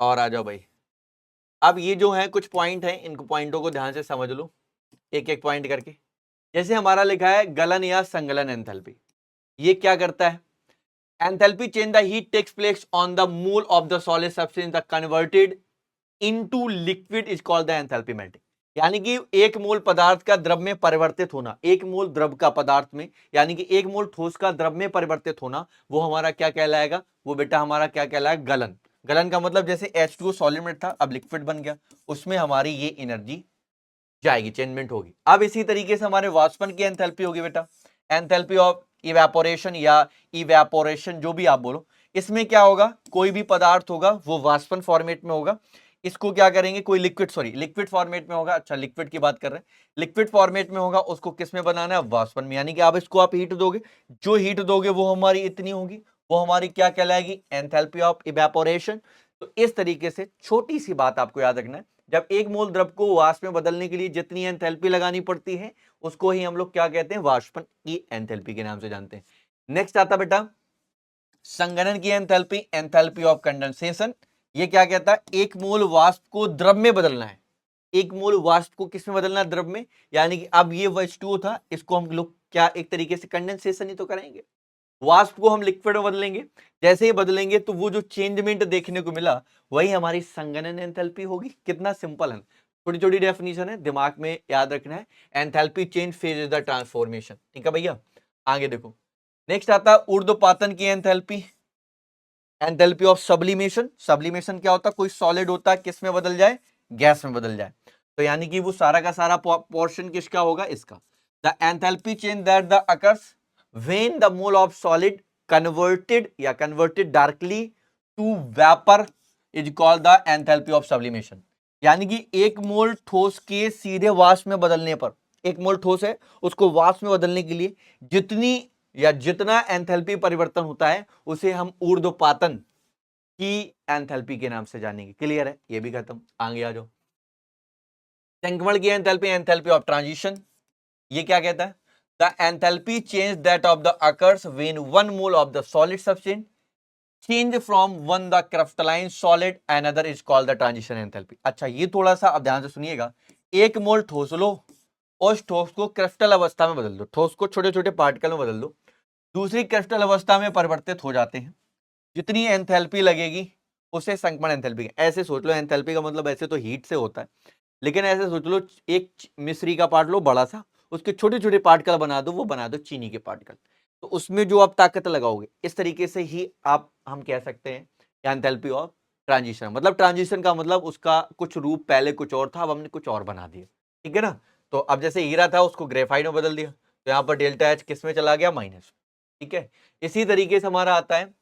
और आ जाओ भाई। अब ये जो है कुछ पॉइंट हैं, इनको पॉइंटों को ध्यान से समझ लो एक एक पॉइंट करके। जैसे हमारा लिखा है गलन या संगलन एंथैल्पी, ये क्या करता है, enthalpy change the heat takes place on the mole of the solid substance the converted into liquid is called the enthalpy melting. यानी कि एक मोल पदार्थ का द्रव में परिवर्तित होना, एक मोल द्रव का पदार्थ में, यानी कि एक मोल ठोस का द्रव में परिवर्तित होना, वो हमारा क्या कहलाएगा, वो बेटा हमारा क्या कहलाएगा, गलन। गलन का मतलब जैसे H2O सॉलिड में था, अब लिक्विड बन गया, उसमें हमारी ये एनर्जी जाएगी, चेंजमेंट होगी। अब इसी तरीके से हमारे वाष्पन की एंथैल्पी होगी बेटा, एंथैल्पी ऑफ इवेपोरेशन या इवेपोरेशन, जो भी आप बोलो। इसमें क्या होगा, कोई भी पदार्थ होगा वो वाष्पन फॉर्मेट में होगा, इसको क्या करेंगे, कोई लिक्विड, सॉरी लिक्विड फॉर्मेट में होगा, अच्छा लिक्विड की बात कर रहे हैं, लिक्विड फॉर्मेट में होगा, उसको किस में बनाना है, वाष्पन में। यानी कि आप इसको आप हीट दोगे, जो हीट दोगे वो हमारी इतनी होगी, वो हमारी क्या कहलाएगी, एंथैल्पी ऑफ इवेपोरेशन। तो इस तरीके से छोटी सी बात आपको याद रखना है, जब एक मोल द्रव को वाष्प में बदलने के लिए जितनी एंथैल्पी लगानी पड़ती है उसको ही हम लोग क्या कहते हैं, वाष्पन की एंथैल्पी के नाम से जानते हैं। नेक्स्ट आता बेटा संघनन की एंथैल्पी, एंथैल्पी ऑफ कंडेंसेशन। ये क्या कहता है, एक मोल वाष्प को द्रव में बदलना है, एक मोल वाष्प को किस में बदलना है, द्रव में। यानी कि अब ये H2O था, इसको हम लोग क्या एक तरीके से कंडेंसेशन ही तो करेंगे, वाष्प को हम लिक्विड में बदलेंगे। जैसे ही बदलेंगे तो वो जो चेंजमेंट देखने को मिला वही हमारी संघनन एंथैल्पी होगी। कितना सिंपल है, छोटी छोटी डेफिनेशन है, दिमाग में याद रखना है। Enthalpy change phase is the transformation, ठीक है भैया। आगे देखो, नेक्स्ट आता है ऊर्ध्वपातन की enthalpy, enthalpy of sublimation. Sublimation क्या होता है, कोई सॉलिड होता है किस में बदल जाए, गैस में बदल जाए। तो यानी कि वो सारा का सारा पोर्शन किसका होगा, इसका। The enthalpy change that the occurs when the mole of solid converted या converted directly to vapour is called the enthalpy of sublimation. यानी कि एक मोल ठोस के सीधे वाष्प में बदलने पर, एक मोल ठोस है उसको वाष्प में बदलने के लिए जितनी या जितना एंथैल्पी परिवर्तन होता है उसे हम ऊर्ध्वपातन की एंथैल्पी के नाम से जानेंगे। क्लियर है, ये भी खत्म। आगे आ जाओ, संक्रमण की एंथैल्पी, एंथैल्पी ऑफ ट्रांजिशन। ये क्या कहता है, the enthalpy change that of the occurs when one mole of the solid substance change from one the crystalline solid another is called the transition enthalpy. अच्छा ये थोड़ा सा अब ध्यान से सुनिएगा, एक मोल ठोस लो, उस ठोस को क्रिस्टल अवस्था में बदल दो, ठोस को छोटे छोटे पार्टिकल में बदल दो, दूसरी क्रिस्टल अवस्था में परिवर्तित हो जाते हैं। जितनी एंथैल्पी लगेगी उसे संक्रमण एंथैल्पी। ऐसे सोच लो, एंथैल्पी का मतलब ऐसे तो हीट से होता है, लेकिन ऐसे सोच लो एक मिश्री का पार्ट लो बड़ा सा, उसके छोटे छोटे पार्टिकल बना दो, वो बना दो चीनी के पार्टिकल, तो उसमें जो आप ताकत लगाओगे इस तरीके से ही आप हम कह सकते हैं एंथैल्पी ऑफ ट्रांजिशन। मतलब ट्रांजिशन का मतलब उसका कुछ रूप पहले कुछ और था, अब हमने कुछ और बना दिया, ठीक है ना। तो अब जैसे हीरा था उसको ग्रेफाइट में बदल दिया, तो यहाँ पर डेल्टा एच किस में चला गया, माइनस, ठीक है। इसी तरीके से हमारा आता है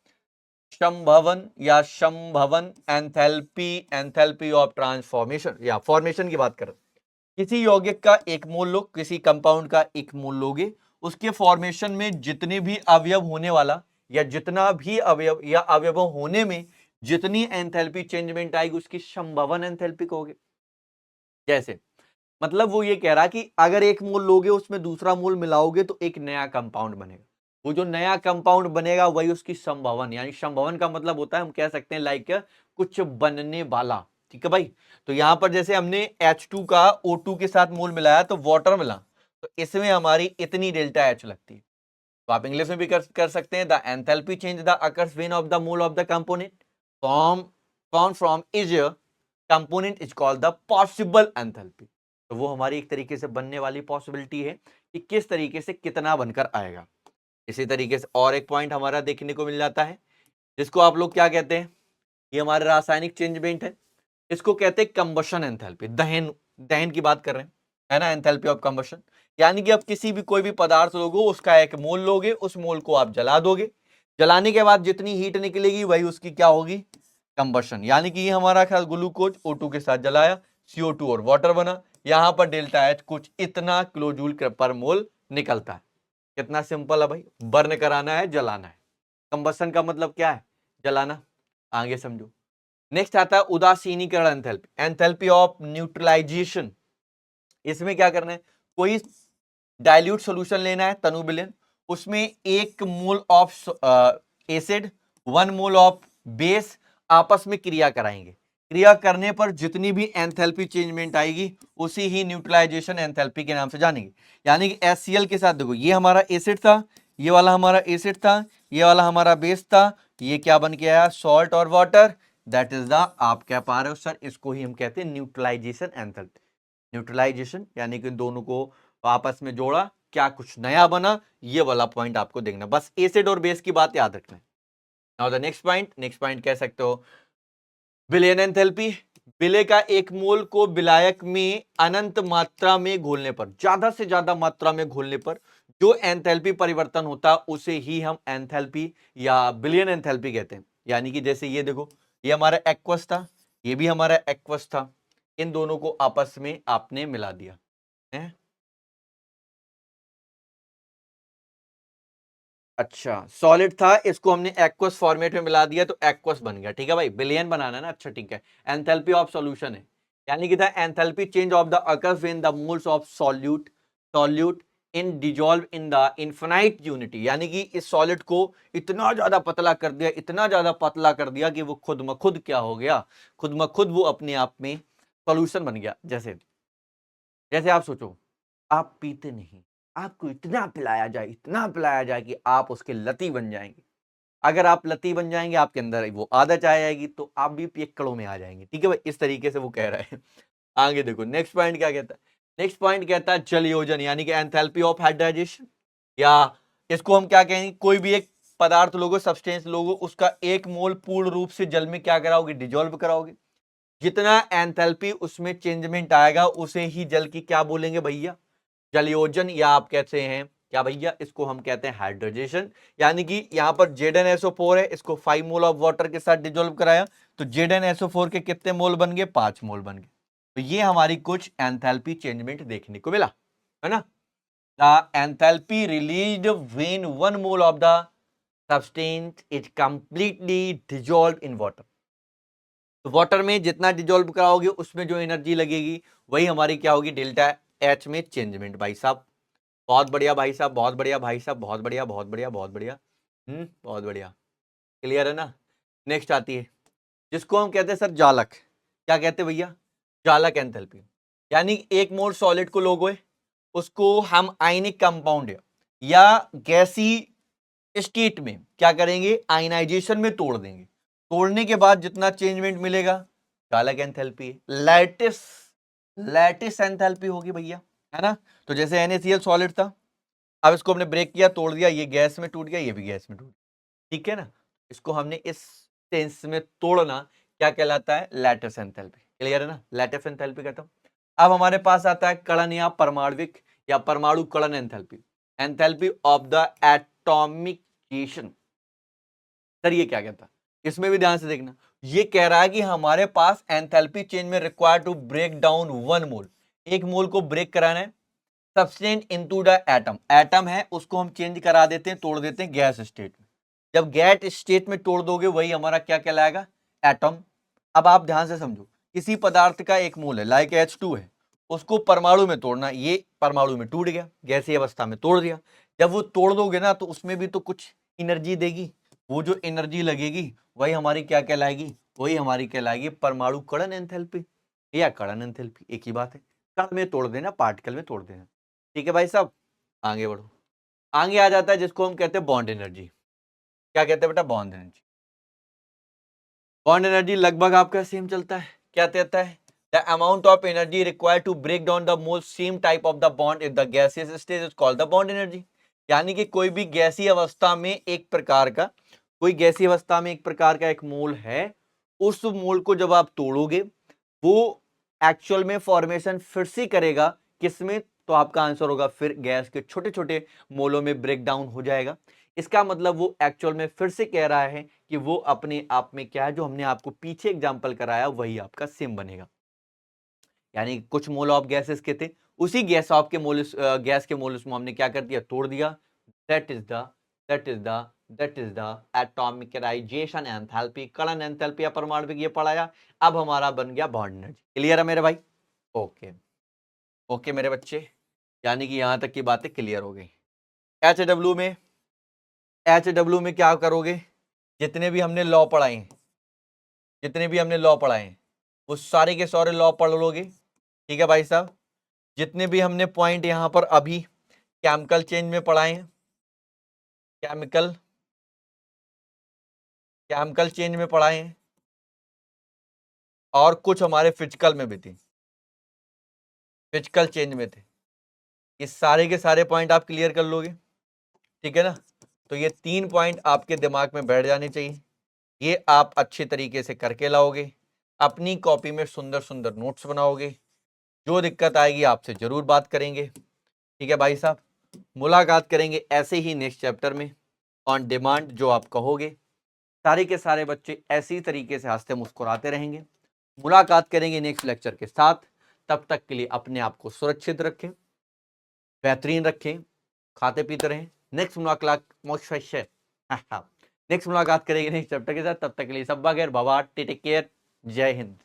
संभवन या संभवन एंथैल्पी, एंथैल्पी ऑफ ट्रांसफॉर्मेशन या फॉर्मेशन की बात करें। किसी यौगिक का एक मोल लो, किसी कंपाउंड का एक मोल लोगे, उसके फॉर्मेशन में जितने भी अवयव होने वाला या जितना भी अवयव या अवयव होने में जितनी एंथैल्पी चेंजमेंट आएगी उसकी संभवन एंथैल्पी कहोगे। जैसे मतलब वो ये कह रहा है कि अगर एक मोल लोगे उसमें दूसरा मोल मिलाओगे तो एक नया कंपाउंड बनेगा, वो जो नया कंपाउंड बनेगा वही उसकी संभवन, यानी संभवन का मतलब होता है हम कह सकते हैं लाइक कुछ बनने वाला, ठीक है भाई। तो यहां पर जैसे हमने H2 का O2 के साथ मोल मिलाया तो वाटर मिला, तो इसमें हमारी इतनी डेल्टा H लगती है। तो आप इंग्लिश में भी कर सकते हैं, the enthalpy change the occurs when of the mole of the component form from is component is called the possible enthalpy. तो वो हमारी एक तरीके से बनने वाली पॉसिबिलिटी है कि किस तरीके से कितना बनकर आएगा। इसी तरीके से और एक पॉइंट हमारा देखने को मिल जाता है जिसको आप लोग क्या कहते हैं, ये हमारे रासायनिक चेंजमेंट है, इसको कहते हैं कंबशन एंथैल्पी। दहन, दहन की बात कर रहे हैं, है ना, एंथैल्पी ऑफ कंबशन। यानी कि अब किसी भी कोई भी पदार्थ लोगे उसका एक मोल लोगे, उस मोल को आप जला दोगे, जलाने के बाद जितनी हीट निकलेगी वही उसकी क्या होगी, कंबशन। यानी कि ये हमारा ख्याल ग्लूकोज O2 के साथ जलाया, CO2 और वाटर बना, यहां पर डेल्टा एच कुछ इतना किलो जूल पर मोल निकलता है। कितना सिंपल है भाई, बर्न कराना है, जलाना है। कंबशन का मतलब क्या है, जलाना। आगे समझो, नेक्स्ट आता है उदासीनीकरण एंथैल्पी, एंथैल्पी ऑफ न्यूट्रलाइजेशन। इसमें क्या करना है, कोई डाइल्यूट सॉल्यूशन लेना है तनु विलयन, उसमें एक mole of acid, 1 mole of base आपस में क्रिया कराएंगे। क्रिया करने पर जितनी भी एंथैल्पी चेंजमेंट आएगी उसी ही न्यूट्रलाइजेशन एंथैल्पी के नाम से जानेंगे। यानी कि HCl के साथ देखो, ये हमारा एसिड था, ये वाला हमारा एसिड था, ये वाला हमारा बेस था, ये क्या बन के आया, सॉल्ट और वाटर। दैट इज द, आप क्या पा रहे हो सर, इसको ही हम कहते हैं न्यूट्रलाइजेशन एंथैल्पी। न्यूट्रलाइजेशन यानी कि दोनों को आपस में जोड़ा, क्या कुछ नया बना, ये वाला पॉइंट आपको देखना, बस एसिड और बेस की बात याद रखना है। नाउ द नेक्स्ट पॉइंट कह सकते हो विलयन एंथैल्पी। विलय का एक मोल को विलायक में अनंत मात्रा में घोलने पर, ज्यादा से ज्यादा मात्रा में घोलने पर जो एंथैल्पी परिवर्तन होता है उसे ही हम एंथैल्पी या विलयन एंथैल्पी कहते हैं। यानी कि जैसे ये देखो, ये हमारा एक्वस था, ये भी हमारा एक्वस था, इन दोनों को आपस में आपने मिला दिया है। अच्छा सॉलिड था, इसको हमने एक्वस फॉर्मेट में मिला दिया तो एक्वस बन गया, ठीक है भाई, विलयन बनाना है ना। अच्छा ठीक है, एंथैल्पी ऑफ सॉल्यूशन है, यानी कि the enthalpy change of the occurs when the moles of solute in dissolve in the infinite unity, यानी कि इस सॉलिड को इतना ज्यादा पतला कर दिया, इतना ज्यादा पतला कर दिया कि वो खुद म खुद क्या हो गया, खुद म खुद वो अपने आप में सॉल्यूशन बन गया। जैसे जैसे आप सोचो, आप पीते नहीं, आपको इतना पिलाया जाए कि आप उसके लती बन जाएंगे। अगर आप लती बन जाएंगे, आपके अंदर वो आदत आ जाएगी, तो आप भी पियक्कड़ों में आ जाएंगे। ठीक है भाई, इस तरीके से वो कह रहा है। आगे देखो नेक्स्ट पॉइंट क्या कहता है। नेक्स्ट पॉइंट कहता है जल योजन, यानी कि एंथैल्पी ऑफ हाइड्राइजेशन, या इसको हम क्या कहेंगे, कोई भी एक पदार्थ लोगो, सब्सटेंस लोगो, उसका एक मोल पूर्ण रूप से जल में क्या कराओगे, डिजोल्व कराओगे। जितना एंथैल्पी उसमें चेंजमेंट आएगा उसे ही जल की क्या बोलेंगे भैया, जलयोजन, या आप कहते हैं क्या भैया, इसको हम कहते हैं हाइड्रोजेशन। यानी कि यहां पर ZnSO4 है, इसको 5 मोल ऑफ वाटर के साथ डिजोल्व कराया, तो ZnSO4 के कितने मोल बन गए, 5 मोल बन गए। तो ये हमारी कुछ एंथैल्पी चेंजमेंट देखने को मिला, है ना। The enthalpy released when 1 mole of the substance is completely dissolve in water. तो वाटर में जितना डिजोल्व कराओगे उसमें जो एनर्जी लगेगी वही हमारी क्या होगी, डेल्टा एच में चेंजमेंट। भाई साहब बहुत बढ़िया, भाई साहब बहुत बढ़िया, भाई साहब बहुत बढ़िया, बहुत बढ़िया, बहुत बढ़िया, बहुत बढ़िया, क्लियर है ना। नेक्स्ट आती है जिसको हम कहते हैं सर जालक। क्या कहते हैं भैया, जालक एंथैल्पी। यानी एक मोल सॉलिड को लोगे, उसको हम आयनिक कंपाउंड या गैसी स्टेट में क्या करेंगे, आयनाइजेशन में तोड़ देंगे। तोड़ने के बाद जितना चेंजमेंट मिलेगा, चालक एंथैल्पी है। लैटिस लैटिस एंथैल्पी होगी भैया, है ना। तो जैसे NaCl सॉलिड था, अब इसको हमने ब्रेक किया, तोड़ दिया, ये गैस में टूट गया, ये भी गैस में टूट गया, ठीक है ना। इसको हमने इस सेंस में तोड़ना क्या कहलाता है, लैटिस एंथैल्पी। क्लियर है ना, लैटिस एंथैल्पी कहता हूं। अब हमारे पास आता है कड़न या परमाणविक या परमाणु कड़न enthalpy. Enthalpy of the atomic creation. Sir ये क्या कहता है, इसमें भी ध्यान से देखना। ये कह रहा है कि हमारे पास एंथैल्पी चेंज में रिक्वायर्ड टू ब्रेक डाउन 1 मोल, एक मोल को ब्रेक कराना है, substance into the atom. Atom है उसको हम चेंज करा देते हैं, तोड़ देते हैं गैस स्टेट में। जब गैस स्टेट में तोड़ दोगे वही हमारा क्या कहलाएगा, एटम। अब आप ध्यान से समझो, किसी पदार्थ का एक मोल है, लाइक H2 है, उसको परमाणु में तोड़ना, ये परमाणु में टूट गया, गैसीय अवस्था में तोड़ दिया। जब वो तोड़ दोगे ना तो उसमें भी तो कुछ एनर्जी देगी, वो जो एनर्जी लगेगी वही हमारी क्या कहलाएगी, वही हमारी कहलाएगी परमाणु कड़न एंथैल्पी या कड़न एंथैल्पी, एक ही बात है। कण में तोड़ देना, पार्टिकल में तोड़ देना। ठीक है भाई साहब, आगे बढ़ो। आगे आ जाता है जिसको हम कहते हैं बॉन्ड एनर्जी। क्या कहते हैं बेटा, बॉन्ड एनर्जी। बॉन्ड एनर्जी लगभग आपका सेम चलता है। क्या कहता है, the amount of energy required to break down the most same type of the bond in the gaseous stage is called the bond energy. यानी कि कोई भी गैसीय अवस्था में एक प्रकार का, कोई गैसीय अवस्था में एक प्रकार का एक मोल है, उस मोल को जब आप तोड़ोगे वो एक्चुअल में फॉर्मेशन फिर से करेगा, किसमें, तो आपका आंसर होगा फिर गैस के छोटे छोटे मोलों में ब्रेक डाउन हो जाएगा। इसका मतलब वो एक्चुअल में फिर से कह रहा है कि वो अपने आप में क्या है, जो हमने आपको पीछे एग्जांपल कराया वही आपका सेम बनेगा। यानी कुछ मोल ऑफ गैसेस के थे, उसी गैस ऑफ के मोल, गैस के मोल्स में हमने क्या कर दिया, तोड़ दिया। That is the that is the that is the atomisation enthalpy, कड़न एंथैल्पी या परमाणविक, ये पढ़ाया। अब हमारा बन गया बॉन्ड एनर्जी। क्लियर है मेरे भाई, ओके ओके मेरे बच्चे, यानी कि यहां तक की बातें क्लियर हो गई। एच डब्ल्यू में क्या करोगे, जितने भी हमने लॉ पढ़ाए हैं, जितने भी हमने लॉ पढ़ाए हैं वो सारे के सारे लॉ पढ़ लोगे। ठीक है भाई साहब, जितने भी हमने पॉइंट यहां पर अभी केमिकल चेंज में पढ़ाए हैं, केमिकल केमिकल चेंज में पढ़ाए हैं, और कुछ हमारे फिजिकल में भी थे, फिजिकल चेंज में थे, ये सारे के सारे पॉइंट आप क्लियर कर लोगे। ठीक है ना, तो ये 3 पॉइंट आपके दिमाग में बैठ जाने चाहिए, ये आप अच्छे तरीके से करके लाओगे, अपनी कॉपी में सुंदर सुंदर नोट्स बनाओगे। जो दिक्कत आएगी आपसे जरूर बात करेंगे। ठीक है भाई साहब, मुलाकात करेंगे ऐसे ही नेक्स्ट चैप्टर में ऑन डिमांड, जो आप कहोगे। सारे के सारे बच्चे ऐसी तरीके से हंसते मुस्कुराते रहेंगे। मुलाकात करेंगे नेक्स्ट लेक्चर के साथ, तब तक के लिए अपने आप को सुरक्षित रखें, बेहतरीन रखें, खाते पीते रहें। नेक्स्ट मुलाकात नेक्स्ट मुलाकात करेंगे नेक्स्ट चैप्टर के साथ, तब तक के लिए सब बगैर बाबा, टेक केयर, जय हिंद।